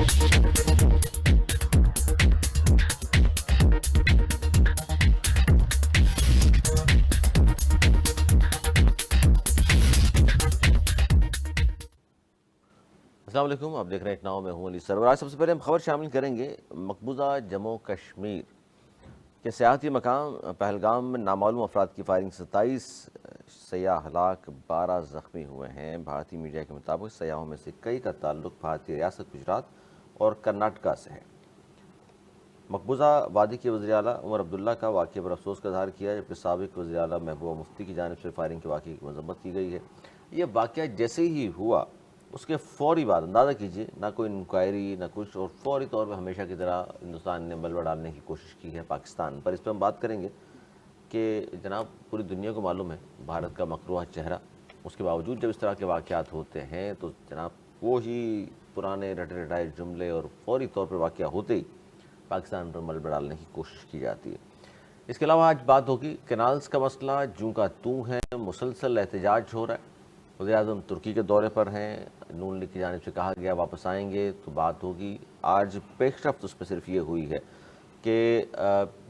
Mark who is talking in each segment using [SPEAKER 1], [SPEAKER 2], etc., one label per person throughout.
[SPEAKER 1] السلام علیکم، آپ دیکھ رہے ہیں اٹناؤ میں ہوں علی سرور۔ آج سب سے پہلے ہم خبر شامل کریں گے مقبوضہ جموں کشمیر کے سیاحتی مقام پہلگام میں نامعلوم افراد کی فائرنگ، 27 سیاح ہلاک، 12 زخمی ہوئے ہیں۔ بھارتی میڈیا کے مطابق سیاحوں میں سے کئی کا تعلق بھارتی ریاست گجرات اور کرناٹکا سے ہے۔ مقبوضہ وادی کے وزیر اعلیٰ عمر عبداللہ کا واقعے پر افسوس کا اظہار کیا، جبکہ سابق وزیر اعلیٰ محبوبہ مفتی کی جانب سے فائرنگ کے واقعے کی مذمت کی گئی ہے۔ یہ واقعہ جیسے ہی ہوا اس کے فوری بعد اندازہ کیجئے، نہ کوئی انکوائری نہ کچھ، اور فوری طور پہ ہمیشہ کی طرح ہندوستان نے ملبہ ڈالنے کی کوشش کی ہے پاکستان پر۔ اس پہ ہم بات کریں گے کہ جناب پوری دنیا کو معلوم ہے بھارت کا مکروہ چہرہ، اس کے باوجود جب اس طرح کے واقعات ہوتے ہیں تو جناب وہی پرانے رٹے رٹائے جملے اور فوری طور پر واقعہ ہوتے ہی پاکستان پر ملبہ ڈالنے کی کوشش کی جاتی ہے۔ اس کے علاوہ آج بات ہوگی کینالز کا مسئلہ جوں کا توں ہے، مسلسل احتجاج ہو رہا ہے۔ وزیر اعظم ترکی کے دورے پر ہیں، نون لیگ کی جانب سے کہا گیا واپس آئیں گے تو بات ہوگی۔ آج پیش رفت اس پہ صرف یہ ہوئی ہے کہ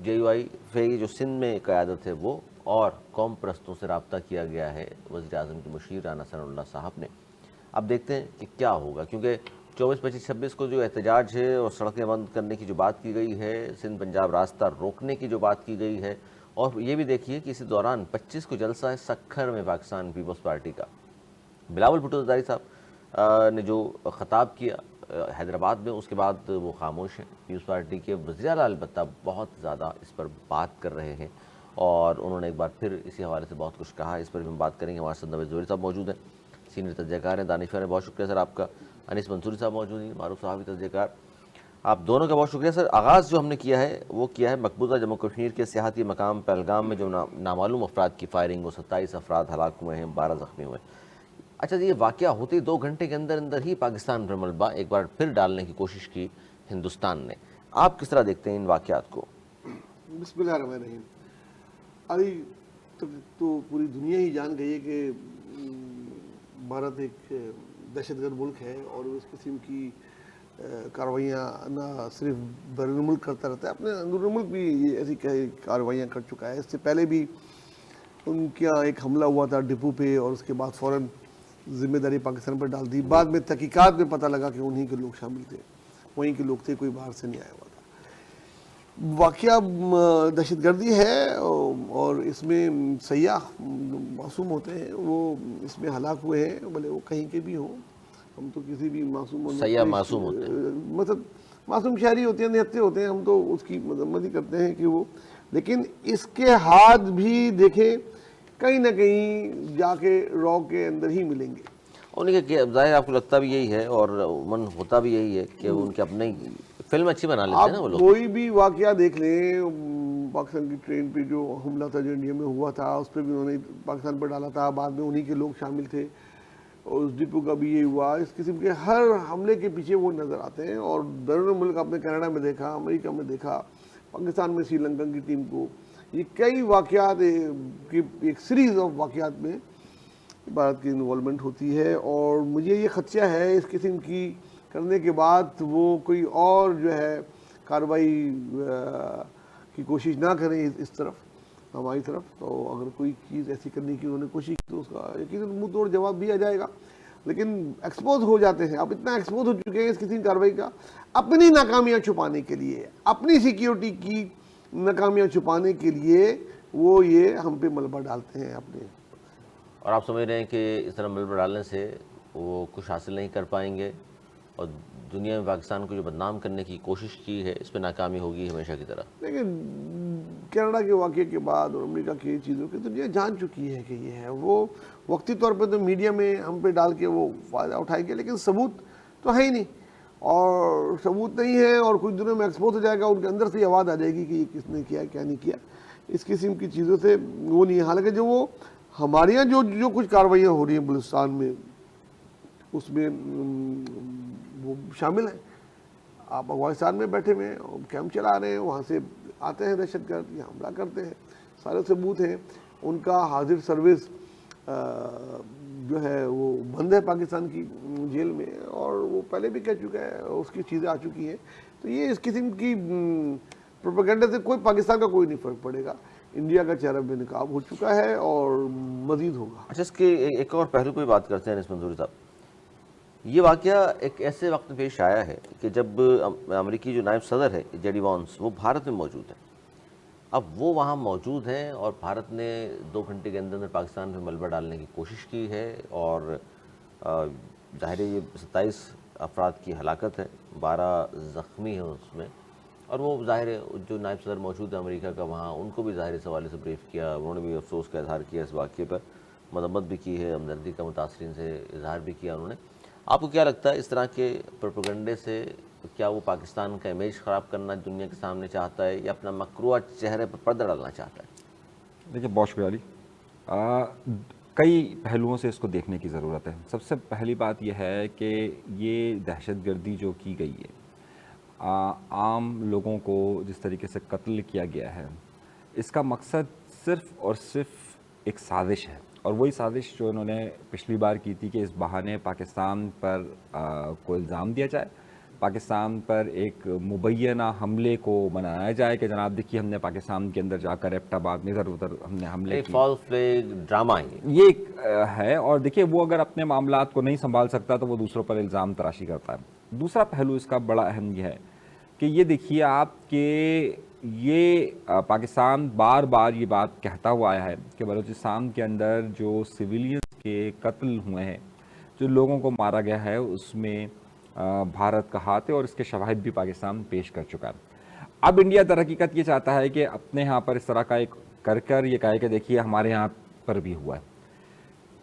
[SPEAKER 1] جے یو آئی فی جو سندھ میں قیادت ہے وہ اور قوم پرستوں سے رابطہ کیا گیا ہے وزیر اعظم کے مشیر رانا ثناء اللہ صاحب نے۔ اب دیکھتے ہیں کہ کیا ہوگا، کیونکہ 24، 25، 26 کو جو احتجاج ہے اور سڑکیں بند کرنے کی جو بات کی گئی ہے، سندھ پنجاب راستہ روکنے کی جو بات کی گئی ہے، اور یہ بھی دیکھیے کہ اسی دوران 25 کو جلسہ ہے سکھر میں پاکستان پیپلز پارٹی کا۔ بلاول بھٹو زرداری صاحب نے جو خطاب کیا حیدرآباد میں، اس کے بعد وہ خاموش ہیں۔ پیپلز پارٹی کے وزیر اعلیٰ البتہ بہت زیادہ اس پر بات کر رہے ہیں اور انہوں نے ایک بار پھر اسی حوالے سے بہت کچھ کہا۔ اس پر بھی ہم بات کریں گے۔ ہمارے ساتھ نوید زہری صاحب موجود ہیں، سینئر تجزیہ کار ہیں۔ دانشور ہیں، بہت شکریہ سر آپ کا۔ انیس منصوری صاحب موجود ہیں، معروف صحافی تجزیہ کار۔ آپ دونوں کا بہت شکریہ سر۔ آغاز جو ہم نے کیا ہے وہ کیا ہے مقبوضہ جموں کشمیر کے سیاحتی مقام پہلگام میں جو نامعلوم افراد کی فائرنگ، وہ 27 افراد ہلاک ہوئے ہیں، 12 زخمی ہوئے ہیں۔ اچھا جی، یہ واقعہ ہوتے ہی 2 گھنٹے کے اندر اندر ہی پاکستان پر ملبہ ایک بار پھر ڈالنے کی کوشش کی ہندوستان نے۔ آپ کس طرح دیکھتے ہیں ان واقعات کو؟
[SPEAKER 2] بسم اللہ الرحمن الرحیم۔ ابھی تک تو پوری دنیا ہی جان گئی ہے کہ بھارت ایک دہشت گرد ملک ہے اور اس قسم کی کارروائیاں نہ صرف بیرون ملک کرتا رہتا ہے، اپنے اندرون ملک بھی یہ ایسی کارروائیاں کر چکا ہے۔ اس سے پہلے بھی ان کے یہاں ایک حملہ ہوا تھا ڈپو پہ اور اس کے بعد فوراً ذمہ داری پاکستان پر ڈال دی۔ بعد میں تحقیقات میں پتہ لگا کہ انہی کے لوگ شامل تھے، وہیں کے لوگ تھے، کوئی باہر سے نہیں آیا ہوا تھا۔ واقعہ دہشت گردی ہے اور اس میں سیاح معصوم ہوتے ہیں، وہ اس میں ہلاک ہوئے ہیں، بھلے وہ کہیں کے بھی ہوں۔ ہم تو کسی بھی معصوم
[SPEAKER 1] سیاح معصوم ہوتے ہیں،
[SPEAKER 2] مطلب معصوم شہری ہوتے ہیں، نہتے ہوتے ہیں، ہم تو اس کی مذمت ہی کرتے ہیں کہ وہ، لیکن اس کے ہاتھ بھی دیکھیں کہیں نہ کہیں جا کے رو کے اندر ہی ملیں گے۔
[SPEAKER 1] انہیں کہ ظاہر آپ کو لگتا بھی یہی ہے اور من ہوتا بھی یہی ہے کہ ان کے اپنے فلم اچھی بنا لیتے ہیں نا وہ لوگ۔
[SPEAKER 2] کوئی بھی واقعہ دیکھ لیں، پاکستان کی ٹرین پہ جو حملہ تھا جو انڈیا میں ہوا تھا، اس پہ بھی انہوں نے پاکستان پر ڈالا تھا، بعد میں انہی کے لوگ شامل تھے، اور اس ڈپو کا بھی یہ ہوا۔ اس قسم کے ہر حملے کے پیچھے وہ نظر آتے ہیں، اور بیرون ملک آپ نے کینیڈا میں دیکھا، امریکہ میں دیکھا، پاکستان میں سری لنکا کی ٹیم کو، یہ کئی واقعات کی ایک سیریز آف واقعات میں بھارت کی انوالومنٹ ہوتی ہے، اور مجھے یہ خدشہ ہے اس قسم کی کرنے کے بعد وہ کوئی اور جو ہے کارروائی کی کوشش نہ کریں اس طرف، ہماری طرف۔ تو اگر کوئی چیز ایسی کرنے کی انہوں نے کوشش کی تو اس کا یقیناً منہ توڑ جواب بھی آ جائے گا، لیکن ایکسپوز ہو جاتے ہیں، اب اتنا ایکسپوز ہو چکے ہیں اس قسم کی کارروائی کا، اپنی ناکامیاں چھپانے کے لیے، اپنی سیکیورٹی کی ناکامیاں چھپانے کے لیے وہ یہ ہم پہ ملبہ ڈالتے ہیں اپنے۔
[SPEAKER 1] اور آپ سمجھ رہے ہیں کہ اس طرح ملبہ ڈالنے سے وہ کچھ حاصل نہیں کر پائیں گے اور دنیا میں پاکستان کو جو بدنام کرنے کی کوشش کی ہے اس پہ ناکامی ہوگی ہمیشہ کی طرح؟
[SPEAKER 2] لیکن کینیڈا کے واقعے کے بعد اور امریکہ کی چیزوں کی دنیا جان چکی ہے کہ یہ ہے، وہ وقتی طور پہ تو میڈیا میں ہم پہ ڈال کے وہ فائدہ اٹھائیں گے، لیکن ثبوت تو ہے ہی نہیں، اور ثبوت نہیں ہے اور کچھ دنوں میں ایکسپوز ہو جائے گا، ان کے اندر سے یہ آواز آ جائے گی کہ یہ کس نے کیا کیا نہیں کیا۔ اس قسم کی چیزوں سے وہ نہیں ہے، حالانکہ جو وہ ہمارے یہاں جو کچھ کارروائیاں ہو رہی ہیں بلوچستان میں، اس میں وہ شامل ہیں۔ آپ افغانستان میں بیٹھے ہوئے ہیں، کیمپ چلا رہے ہیں، وہاں سے آتے ہیں دہشت گرد، یہ حملہ کرتے ہیں، سارے ثبوت ہیں۔ ان کا حاضر سروس جو ہے وہ بند ہے پاکستان کی جیل میں، اور وہ پہلے بھی کہہ چکا ہے، اس کی چیزیں آ چکی ہیں. تو یہ اس قسم کی پروپیگنڈا سے کوئی پاکستان کا کوئی نہیں فرق پڑے گا. انڈیا کا چہرہ بے نقاب ہو چکا ہے اور مزید ہوگا.
[SPEAKER 1] اچھا، اس کے ایک اور پہلو پہ بات کرتے ہیں انس منظوری صاحب. یہ واقعہ ایک ایسے وقت میں پیش آیا ہے کہ جب امریکی جو نائب صدر ہے جے ڈی وانس، وہ بھارت میں موجود ہے. اب وہ وہاں موجود ہیں اور بھارت نے 2 گھنٹے کے اندر پاکستان پہ ملبہ ڈالنے کی کوشش کی ہے، اور ظاہر ہے یہ 27 افراد کی ہلاکت ہے، 12 زخمی ہیں اس میں. اور وہ ظاہر ہے جو نائب صدر موجود ہے امریکہ کا وہاں، ان کو بھی ظاہر اس حوالے سے بریف کیا. انہوں نے بھی افسوس کا اظہار کیا اس واقعے پر، مذمت بھی کی ہے، ہمدردی کا متاثرین سے اظہار بھی کیا انہوں نے. آپ کو کیا لگتا ہے اس طرح کے پروپیگنڈے سے کیا وہ پاکستان کا امیج خراب کرنا دنیا کے سامنے چاہتا ہے، یا اپنا مکروہ چہرے پر پردہ ڈالنا چاہتا ہے؟
[SPEAKER 3] دیکھیے، بہت شکریہ علی. کئی پہلوؤں سے اس کو دیکھنے کی ضرورت ہے. سب سے پہلی بات یہ ہے کہ یہ دہشت گردی جو کی گئی ہے، عام لوگوں کو جس طریقے سے قتل کیا گیا ہے، اس کا مقصد صرف اور صرف ایک سازش ہے. اور وہی سازش جو انہوں نے پچھلی بار کی تھی کہ اس بہانے پاکستان پر کو الزام دیا جائے، پاکستان پر ایک مبینہ حملے کو منایا جائے کہ جناب دیکھیے ہم نے پاکستان کے اندر جا کر ایبٹ آباد میں ادھر ادھر ہم نے حملے کی.
[SPEAKER 1] فالس فلیگ ڈرامہ
[SPEAKER 3] یہ ایک ہے. اور دیکھیے وہ اگر اپنے معاملات کو نہیں سنبھال سکتا تو وہ دوسروں پر الزام تراشی کرتا ہے. دوسرا پہلو اس کا بڑا اہم یہ ہے کہ یہ دیکھیے آپ کہ یہ پاکستان بار بار یہ بات کہتا ہوا آیا ہے کہ بلوچستان کے اندر جو سویلینز کے قتل ہوئے ہیں، جو لوگوں کو مارا گیا ہے، اس میں بھارت کا ہاتھ ہے، اور اس کے شواہد بھی پاکستان پیش کر چکا ہے. اب انڈیا در حقیقت یہ چاہتا ہے کہ اپنے ہاں پر اس طرح کا ایک کر یہ کہے کہ دیکھیے ہمارے یہاں پر بھی ہوا ہے.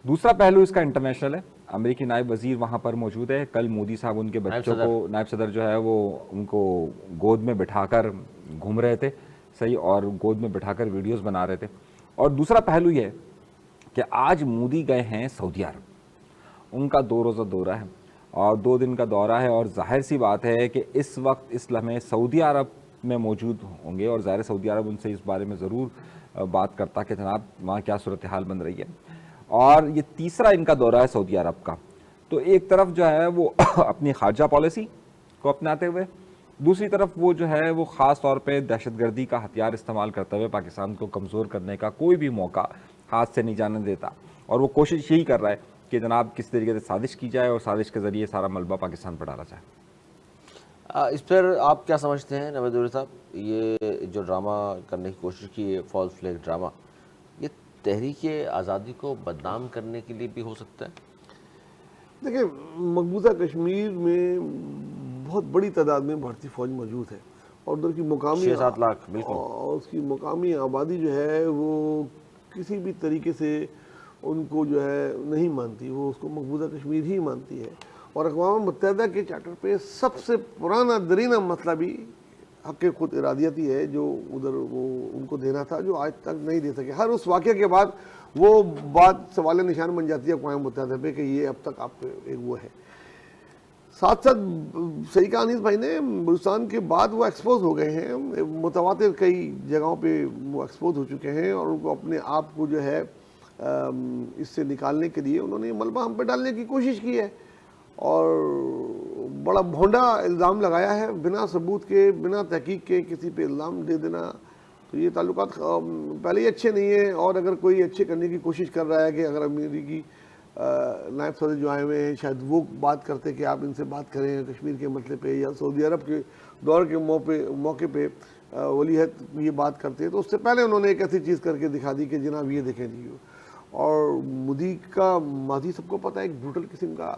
[SPEAKER 3] دوسرا پہلو اس کا انٹرنیشنل ہے. امریکی نائب وزیر وہاں پر موجود ہے. کل مودی صاحب ان کے بچوں کو، نائب صدر جو ہے وہ ان کو گود میں بٹھا کر گھوم رہے تھے، صحیح، اور گود میں بٹھا کر ویڈیوز بنا رہے تھے. اور دوسرا پہلو یہ ہے کہ آج مودی گئے ہیں سعودی عرب. ان کا 2 روزہ دورہ ہے اور 2 دن کا دورہ ہے، اور ظاہر سی بات ہے کہ اس وقت اس لمحے سعودی عرب میں موجود ہوں گے، اور ظاہر سعودی عرب ان سے اس بارے میں ضرور بات کرتا کہ جناب وہاں کیا صورتحال بن رہی ہے. اور یہ تیسرا ان کا دورہ ہے سعودی عرب کا. تو ایک طرف جو ہے وہ اپنی خارجہ پالیسی کو اپناتے ہوئے، دوسری طرف وہ جو ہے وہ خاص طور پہ دہشت گردی کا ہتھیار استعمال کرتے ہوئے پاکستان کو کمزور کرنے کا کوئی بھی موقع ہاتھ سے نہیں جانے دیتا. اور وہ کوشش یہی کر رہا ہے کہ جناب کس طریقے سے سازش کی جائے اور سازش کے ذریعے سارا ملبہ پاکستان پر ڈالا جائے.
[SPEAKER 1] اس پر آپ کیا سمجھتے ہیں نوید دوری صاحب؟ یہ جو ڈرامہ کرنے کی کوشش کی ہے، فالس فلیگ ڈرامہ، یہ تحریک آزادی کو بدنام کرنے کے لیے بھی ہو سکتا ہے؟
[SPEAKER 2] دیکھیں، مقبوضہ کشمیر میں بہت بڑی تعداد میں بھارتی فوج موجود ہے، اور ادھر کی مقامی
[SPEAKER 1] 6-7 لاکھ بالکل،
[SPEAKER 2] اور اس کی مقامی آبادی جو ہے وہ کسی بھی طریقے سے ان کو جو ہے نہیں مانتی، وہ اس کو مقبوضہ کشمیر ہی مانتی ہے. اور اقوام متحدہ کے چارٹر پہ سب سے پرانا درینہ مسئلہ بھی حق خود ارادیتی ہے، جو ادھر وہ ان کو دینا تھا، جو آج تک نہیں دے سکے. ہر اس واقعے کے بعد وہ بات سوال نشان بن جاتی ہے اقوام متحدہ پہ کہ یہ اب تک آپ پہ ایک وہ ہے. ساتھ ساتھ صحیح کہا انیس بھائی نے، بلوچستان کے بعد وہ ایکسپوز ہو گئے ہیں، متواتر کئی جگہوں پہ وہ ایکسپوز ہو چکے ہیں، اور ان کو اپنے آپ کو جو ہے اس سے نکالنے کے لیے انہوں نے ملبہ ہم پہ ڈالنے کی کوشش کی ہے، اور بڑا بھونڈا الزام لگایا ہے، بنا ثبوت کے، بنا تحقیق کے کسی پہ الزام دے دینا. تو یہ تعلقات پہلے ہی اچھے نہیں ہیں، اور اگر کوئی اچھے کرنے کی کوشش کر رہا ہے کہ اگر امریکی نائب صدر جو آئے ہوئے ہیں شاید وہ بات کرتے کہ آپ ان سے بات کریں کشمیر کے مسئلے پہ، یا سعودی عرب کے دور کے موقع پہ ولی عہد یہ بات کرتے، تو اس سے پہلے انہوں نے ایک ایسی چیز کر کے دکھا دی کہ جناب یہ دیکھیں جی. اور مودی کا ماضی سب کو پتہ ہے، ایک بروٹل قسم کا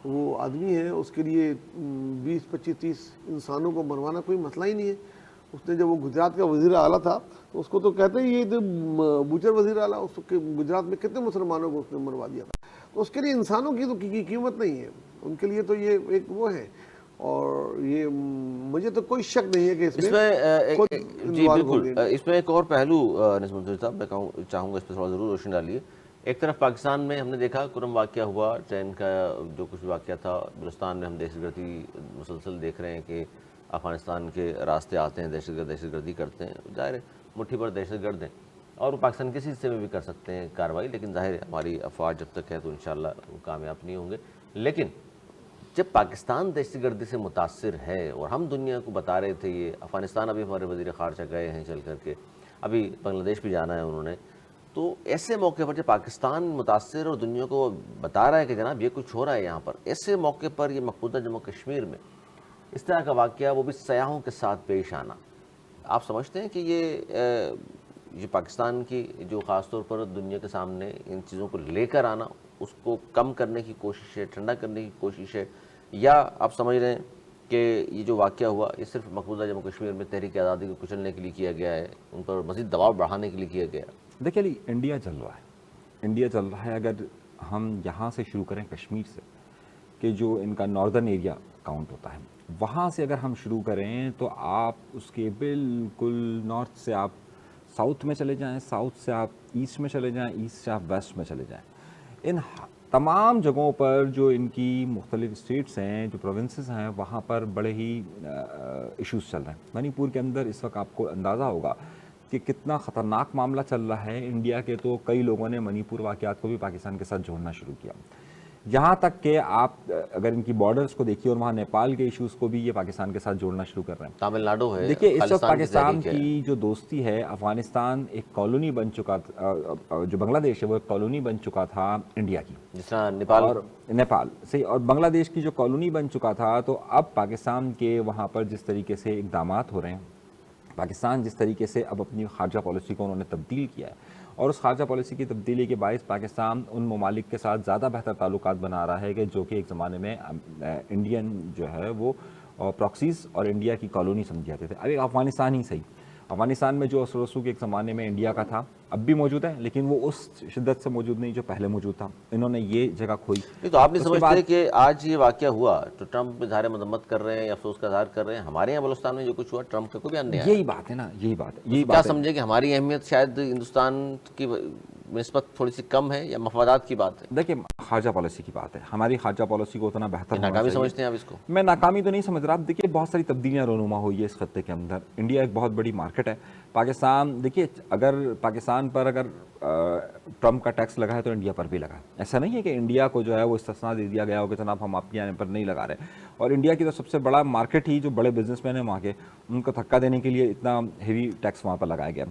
[SPEAKER 2] وہ آدمی ہے. اس کے لیے 20-25-30 انسانوں کو مروانا کوئی مسئلہ ہی نہیں ہے. اس نے جب وہ گجرات کا وزیر اعلیٰ تھا تو اس کو تو کہتے ہیں یہ بوچر وزیر اعلیٰ، اس کے گجرات میں کتنے مسلمانوں کو اس نے مروا دیا تھا. تو اس کے لیے انسانوں کی تو قیمت نہیں ہے، ان کے لیے تو یہ ایک وہ ہے. اور یہ مجھے تو کوئی شک نہیں ہے کہ اس میں
[SPEAKER 1] جی بالکل، اس میں ایک اور پہلو انس منظوری صاحب میں چاہوں گا اس پہ تھوڑا ضرور روشنی ڈالیے. ایک طرف پاکستان میں ہم نے دیکھا کرم واقعہ ہوا، ٹرین کا جو کچھ واقعہ تھا، بلوچستان میں ہم دہشت گردی مسلسل دیکھ رہے ہیں کہ افغانستان کے راستے آتے ہیں، دہشت گردی کرتے ہیں. ظاہر ہے مٹھی پر دہشت گرد ہیں، اور وہ پاکستان کسی حصے میں بھی کر سکتے ہیں کارروائی، لیکن ظاہر ہے ہماری افواج جب تک ہے تو انشاءاللہ وہ کامیاب نہیں ہوں گے. لیکن جب پاکستان دہشت گردی سے متاثر ہے اور ہم دنیا کو بتا رہے تھے، یہ افغانستان ابھی ہمارے وزیر خارجہ گئے ہیں چل کر کے، ابھی بنگلہ دیش بھی جانا ہے انہوں نے، تو ایسے موقع پر جب پاکستان متاثر اور دنیا کو بتا رہا ہے کہ جناب یہ کچھ ہو رہا ہے یہاں پر، ایسے موقع پر یہ مقبوضہ جموں کشمیر میں اس طرح کا واقعہ، وہ بھی سیاحوں کے ساتھ پیش آنا، آپ سمجھتے ہیں کہ یہ پاکستان کی جو خاص طور پر دنیا کے سامنے ان چیزوں کو لے کر آنا، اس کو کم کرنے کی کوشش ہے، ٹھنڈا کرنے کی کوشش ہے، یا آپ سمجھ رہے ہیں کہ یہ جو واقعہ ہوا یہ صرف مقبوضہ جموں کشمیر میں تحریک آزادی کو کچلنے کے لیے کیا گیا ہے، ان پر مزید دباؤ بڑھانے کے لیے کیا گیا ہے؟
[SPEAKER 3] دیکھیے علی، انڈیا چل رہا ہے، انڈیا چل رہا ہے. اگر ہم یہاں سے شروع کریں کشمیر سے، کہ جو ان کا ناردرن ایریا کاؤنٹ ہوتا ہے، وہاں سے اگر ہم شروع کریں تو آپ اس کے بالکل نارتھ سے آپ ساؤتھ میں چلے جائیں، ساؤتھ سے آپ ایسٹ میں چلے جائیں، ایسٹ سے آپ ویسٹ میں چلے جائیں، ان تمام جگہوں پر جو ان کی مختلف اسٹیٹس ہیں، جو پروونسز ہیں، وہاں پر بڑے ہی ایشوز چل رہے ہیں. منی پور کے اندر اس وقت آپ کو اندازہ ہوگا کہ کتنا خطرناک معاملہ چل رہا ہے. انڈیا کے تو کئی لوگوں نے منی پور واقعات کو بھی پاکستان کے ساتھ جوڑنا شروع کیا، یہاں تک کہ آپ اگر ان کی بارڈرز کو دیکھیے اور وہاں نیپال کے ایشوز کو بھی یہ پاکستان کے ساتھ جوڑنا شروع کر رہے ہیں.
[SPEAKER 1] تامل ناڈو ہے،
[SPEAKER 3] دیکھیے اس وقت پاکستان
[SPEAKER 1] تحریک ہے.
[SPEAKER 3] کی جو دوستی ہے، افغانستان ایک کالونی بن چکا تھا، جو بنگلہ دیش ہے وہ ایک کالونی بن چکا تھا انڈیا کی،
[SPEAKER 1] جس طرح نیپال
[SPEAKER 3] صحیح، اور بنگلہ دیش کی جو کالونی بن چکا تھا. تو اب پاکستان کے وہاں پر جس طریقے سے اقدامات ہو رہے ہیں، پاکستان جس طریقے سے اب اپنی خارجہ پالیسی کو انہوں نے تبدیل کیا ہے، اور اس خارجہ پالیسی کی تبدیلی کے باعث پاکستان ان ممالک کے ساتھ زیادہ بہتر تعلقات بنا رہا ہے کہ جو کہ ایک زمانے میں انڈین جو ہے وہ پراکسیز اور انڈیا کی کالونی سمجھے جاتے تھے. ابھی افغانستان ہی صحیح، افغانستان میں جو اثر و رسوخ ایک زمانے میں انڈیا کا تھا اب بھی موجود ہے، لیکن وہ اس شدت سے موجود نہیں جو پہلے موجود تھا. انہوں نے یہ جگہ کھوئی.
[SPEAKER 1] نہیں تو آپ نہیں سمجھتے کہ آج یہ واقعہ ہوا تو ٹرمپ اظہار مذمت کر رہے ہیں یا افسوس کا اظہار کر رہے ہیں، ہمارے یہاں بلوچستان میں جو کچھ ہوا ٹرمپ کا کوئی بیان نہیں آیا؟
[SPEAKER 3] یہی بات ہے نا، یہی بات ہے، یہی
[SPEAKER 1] کیا
[SPEAKER 3] بات ہے.
[SPEAKER 1] سمجھے کہ ہماری اہمیت شاید ہندوستان کی نسبت تھوڑی سی کم ہے، یا مفادات کی بات ہے؟
[SPEAKER 3] دیکھیں خارجہ پالیسی کی بات ہے، ہماری خارجہ پالیسی کو اتنا بہتر ہونا
[SPEAKER 1] ناکامی
[SPEAKER 3] چاہیے.
[SPEAKER 1] سمجھتے ہیں آپ اس کو؟
[SPEAKER 3] میں ناکامی تو نہیں سمجھ رہا. آپ دیکھیے بہت ساری تبدیلیاں رونما ہوئی ہے اس خطے کے اندر. انڈیا ایک بہت بڑی مارکیٹ ہے. پاکستان دیکھیے، اگر پاکستان پر اگر ٹرمپ کا ٹیکس لگا ہے تو انڈیا پر بھی لگا ہے. ایسا نہیں ہے کہ انڈیا کو جو ہے وہ استثنا دے دیا گیا ہو کہ جناب ہم آپ کے پر نہیں لگا رہے. اور انڈیا کی تو سب سے بڑا مارکیٹ ہی جو بڑے بزنس مین ہیں وہاں کے، ان کو دھکا دینے کے لیے اتنا ہیوی ٹیکس وہاں پر لگایا گیا.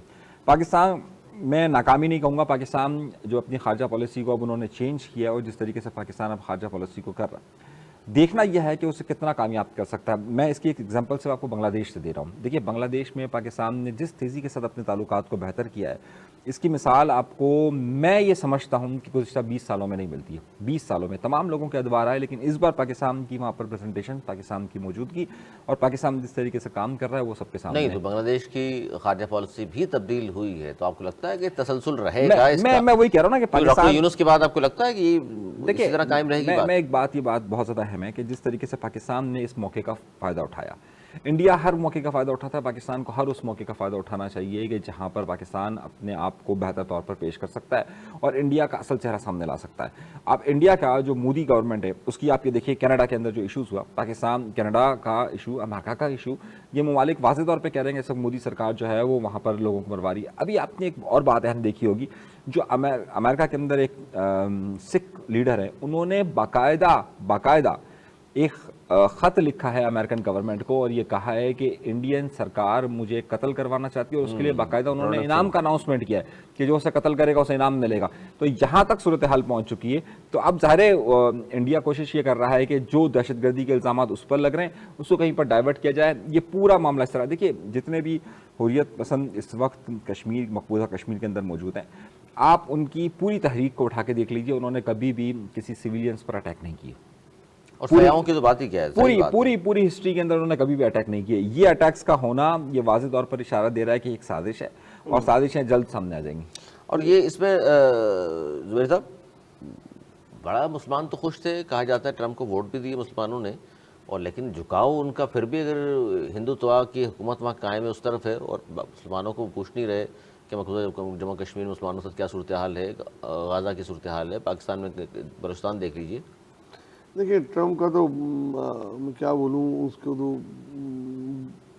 [SPEAKER 3] پاکستان میں ناکامی نہیں کہوں گا. پاکستان جو اپنی خارجہ پالیسی کو اب انہوں نے چینج کیا اور جس طریقے سے پاکستان اب خارجہ پالیسی کو کر رہا ہے، دیکھنا یہ ہے کہ اسے کتنا کامیاب کر سکتا ہے. میں اس کی ایک ایگزامپل سے آپ کو بنگلہ دیش سے دے رہا ہوں. دیکھیے بنگلہ دیش میں پاکستان نے جس تیزی کے ساتھ اپنے تعلقات کو بہتر کیا ہے، اس کی مثال آپ کو میں یہ سمجھتا ہوں کہ گزشتہ 20 سالوں میں نہیں ملتی ہے. 20 سالوں میں تمام لوگوں کے ادوار آئے، لیکن اس بار پاکستان کی وہاں پر پریزنٹیشن، پاکستان کی موجودگی اور پاکستان جس طریقے سے کام کر رہا ہے وہ سب کے سامنے
[SPEAKER 1] نہیں
[SPEAKER 3] ہے.
[SPEAKER 1] تو بنگلہ دیش کی خارجہ پالیسی بھی تبدیل ہوئی ہے، تو آپ کو لگتا ہے کہ تسلسل رہے گا اس کا؟
[SPEAKER 3] میں وہی کہہ رہا ہوں نا کہ
[SPEAKER 1] ڈاکٹر
[SPEAKER 3] پاکستان،
[SPEAKER 1] یونس کے بعد آپ کو لگتا ہے کہ یہ اسی طرح قائم رہے گی بات؟
[SPEAKER 3] میں ایک بات، یہ بات بہت زیادہ اہم ہے کہ جس طریقے سے پاکستان نے اس موقع کا فائدہ اٹھایا، انڈیا ہر موقع کا فائدہ اٹھاتا ہے، پاکستان کو ہر اس موقع کا فائدہ اٹھانا چاہیے کہ جہاں پر پاکستان اپنے آپ کو بہتر طور پر پیش کر سکتا ہے اور انڈیا کا اصل چہرہ سامنے لا سکتا ہے. آپ انڈیا کا جو مودی گورنمنٹ ہے اس کی آپ یہ دیکھیے، کینیڈا کے اندر جو ایشوز ہوا، پاکستان کینیڈا کا ایشو، امریکہ کا ایشو، یہ ممالک واضح طور پہ کہہ رہے ہیں کہ سب مودی سرکار جو ہے وہ وہاں پر لوگوں کو مروا رہی ہے. ابھی آپ نے ایک اور بات اہم دیکھی ہوگی، جو امریکہ کے اندر ایک سکھ لیڈر ہے، انہوں نے باقاعدہ ایک خط لکھا ہے امریکن گورنمنٹ کو اور یہ کہا ہے کہ انڈین سرکار مجھے قتل کروانا چاہتی ہے، اور اس کے لیے باقاعدہ انہوں نے انعام کا اناؤنسمنٹ کیا ہے کہ جو اسے قتل کرے گا اسے انعام ملے گا. تو یہاں تک صورتحال پہنچ چکی ہے. تو اب ظاہر ہے انڈیا کوشش یہ کر رہا ہے کہ جو دہشت گردی کے الزامات اس پر لگ رہے ہیں اس کو کہیں پر ڈائیورٹ کیا جائے. یہ پورا معاملہ اس طرح دیکھیے، جتنے بھی حریت پسند اس وقت کشمیر، مقبوضہ کشمیر کے اندر موجود ہیں، آپ ان کی پوری تحریک کو اٹھا کے دیکھ لیجئے، انہوں نے کبھی بھی کسی سویلینز پر اٹیک نہیں کیے.
[SPEAKER 1] اور سیاحوں کی تو بات ہی کیا ہے،
[SPEAKER 3] پوری ہسٹری کے اندر انہوں نے کبھی بھی اٹیک نہیں کیے. یہ اٹیکس کا ہونا یہ واضح طور پر اشارہ دے رہا ہے کہ ایک سازش ہے اور سازشیں جلد سامنے آ جائیں گی.
[SPEAKER 1] اور یہ اس میں زبیر صاحب بڑا مسلمان تو خوش تھے، کہا جاتا ہے ٹرمپ کو ووٹ بھی دیے مسلمانوں نے، اور لیکن جھکاؤ ان کا پھر بھی اگر ہندوتوا کی حکومت وہاں قائم ہے اس طرف ہے، اور مسلمانوں کو پوچھ نہیں رہے کہ مقبوضہ جموں کشمیر میں مسلمانوں کے ساتھ کیا صورتحال ہے، غازہ کی صورتحال ہے، پاکستان میں بلوچستان دیکھ لیجیے.
[SPEAKER 2] دیکھیے ٹرمپ کا تو میں کیا بولوں، اس کو تو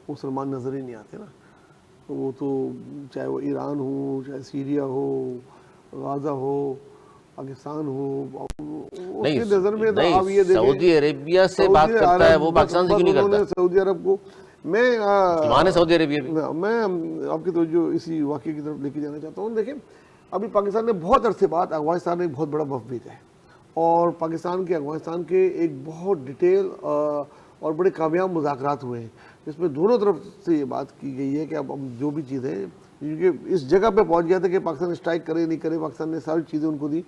[SPEAKER 2] مسلمان نظر ہی نہیں آتے نا. وہ تو چاہے وہ ایران ہو، چاہے سیریا ہو، غازہ ہو، پاکستان ہو، اس کی نظر میں تو آپ یہ
[SPEAKER 1] نہیں،
[SPEAKER 2] دیکھیں
[SPEAKER 1] سعودی عربیہ سے بات کرتا ہے وہ، پاکستان سے کیوں نہیں کرتا؟
[SPEAKER 2] سعودی عرب کو میں
[SPEAKER 1] مسلمان ہے سعودی عربیہ بھی.
[SPEAKER 2] میں آپ کی توجہ اسی واقعے کی طرف لے کے جانا چاہتا ہوں. دیکھیں ابھی پاکستان نے بہت عرصے بعد افغانستان میں ایک بہت بڑا وفد بھیجا ہے، اور پاکستان کے افغانستان کے ایک بہت ڈیٹیل اور بڑے کامیاب مذاکرات ہوئے ہیں، جس میں دونوں طرف سے یہ بات کی گئی ہے کہ اب جو بھی چیزیں، کیونکہ اس جگہ پہ پہنچ گیا تھا کہ پاکستان اسٹرائک کرے نہیں کرے، پاکستان نے ساری چیزیں ان کو دی،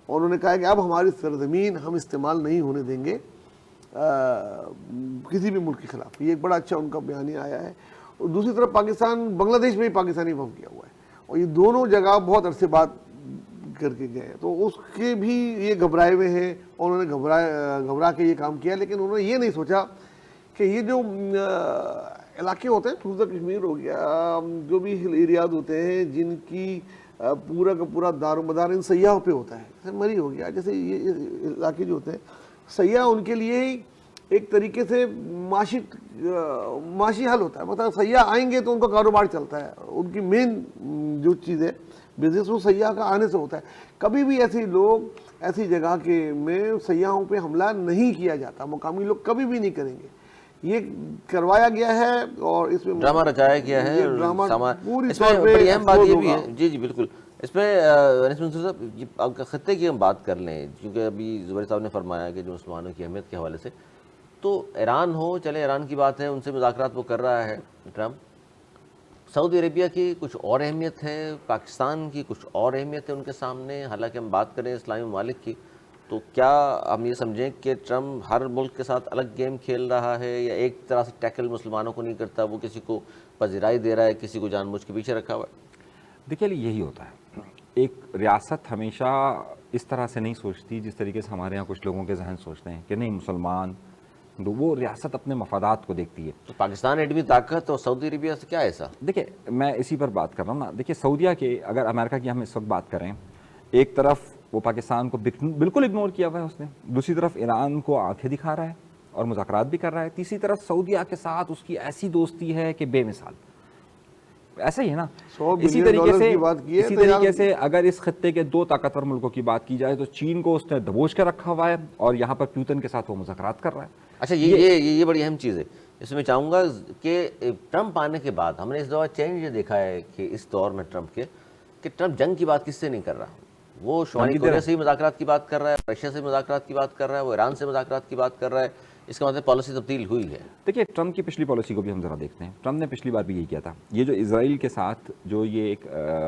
[SPEAKER 2] اور انہوں نے کہا کہ اب ہماری سرزمین ہم استعمال نہیں ہونے دیں گے کسی بھی ملک کے خلاف. یہ ایک بڑا اچھا ان کا بیانیہ آیا ہے. اور دوسری طرف پاکستان بنگلہ دیش میں بھی پاکستانی وفد کیا ہوا ہے، اور یہ دونوں جگہ بہت عرصے بعد کر کے گئے ہیں، تو اس کے بھی یہ گھبرائے ہوئے ہیں، اور انہوں نے گھبرا کے یہ کام کیا. لیکن انہوں نے یہ نہیں سوچا کہ یہ جو علاقے ہوتے ہیں، خصوصاً کشمیر ہو گیا، جو بھی ایریاز ہوتے ہیں جن کی پورا کا پورا دار و مدار ان سیاحوں پہ ہوتا ہے، جیسے مری ہو گیا، جیسے یہ علاقے جو ہوتے ہیں، سیاح ان کے لیے ایک طریقے سے معاشی حل ہوتا ہے. مطلب سیاح آئیں گے تو ان کا کاروبار چلتا ہے، ان کی مین جو چیز ہے بزنس وہ سیاح کا آنے سے ہوتا ہے. کبھی بھی ایسے لوگ ایسی جگہ کے میں سیاحوں پہ حملہ نہیں کیا جاتا، مقامی لوگ کبھی بھی نہیں کریں گے. یہ کروایا گیا ہے اور اس میں
[SPEAKER 1] ڈرامہ رچایا گیا ہے.
[SPEAKER 2] یہ ڈرامہ پوری
[SPEAKER 1] اس میں
[SPEAKER 2] طور پہ
[SPEAKER 1] بڑی اہم بات یہ بھی
[SPEAKER 2] ہوگا.
[SPEAKER 1] ہے، جی جی بالکل، اس میں انس منصور صاحب خطے کی ہم بات کر لیں، کیونکہ ابھی زبیر صاحب نے فرمایا کہ جو مسلمانوں کی اہمیت کے حوالے سے، تو ایران ہو، چلے ایران کی بات ہے، ان سے مذاکرات وہ کر رہا ہے ٹرمپ. سعودی عربیہ کی کچھ اور اہمیت ہے، پاکستان کی کچھ اور اہمیت ہے ان کے سامنے. حالانکہ ہم بات کریں اسلامی ممالک کی، تو کیا ہم یہ سمجھیں کہ ٹرمپ ہر ملک کے ساتھ الگ گیم کھیل رہا ہے، یا ایک طرح سے ٹیکل مسلمانوں کو نہیں کرتا، وہ کسی کو پذیرائی دے رہا ہے، کسی کو جان بوجھ کے پیچھے رکھا ہوا ہے؟
[SPEAKER 3] دیکھیے یہی ہوتا ہے، ایک ریاست ہمیشہ اس طرح سے نہیں سوچتی جس طریقے سے ہمارے یہاں کچھ لوگوں کے ذہن سوچتے ہیں کہ نہیں مسلمان، وہ ریاست اپنے مفادات کو دیکھتی ہے.
[SPEAKER 1] تو پاکستان ایٹمی طاقت اور سعودی عربیہ سے کیا ایسا؟
[SPEAKER 3] دیکھیں میں اسی پر بات کر رہا ہوں نا. دیکھیں سعودیہ کے، اگر امریکہ کی ہم اس وقت بات کریں، ایک طرف وہ پاکستان کو بالکل اگنور کیا ہوا ہے اس نے، دوسری طرف ایران کو آنکھیں دکھا رہا ہے اور مذاکرات بھی کر رہا ہے، تیسری طرف سعودیہ کے ساتھ اس کی ایسی دوستی ہے کہ بے مثال. ایسا ہی ہے نا. اسی طریقے سے اگر اس خطے کے دو طاقتور ملکوں کی بات کی جائے تو چین کو اس نے دبوچ کے رکھا ہوا ہے، اور یہاں پر پیوتن کے ساتھ وہ مذاکرات کر رہا ہے.
[SPEAKER 1] اچھا یہ بڑی اہم چیز ہے. اس میں چاہوں گا کہ ٹرمپ آنے کے بعد ہم نے اس دور چینج یہ دیکھا ہے کہ اس دور میں ٹرمپ کے، کہ ٹرمپ جنگ کی بات کس سے نہیں کر رہا. وہ شمالی کوریا سے ہی مذاکرات کی بات کر رہا ہے، رشیا سے مذاکرات کی بات کر رہا ہے، وہ ایران سے مذاکرات کی بات کر رہا ہے. اس کا مطلب پالیسی تبدیل ہوئی ہے.
[SPEAKER 3] دیکھیے ٹرمپ کی پچھلی پالیسی کو بھی ہم ذرا دیکھتے ہیں. ٹرمپ نے پچھلی بار بھی یہی کیا تھا. یہ جو اسرائیل کے ساتھ جو یہ ایک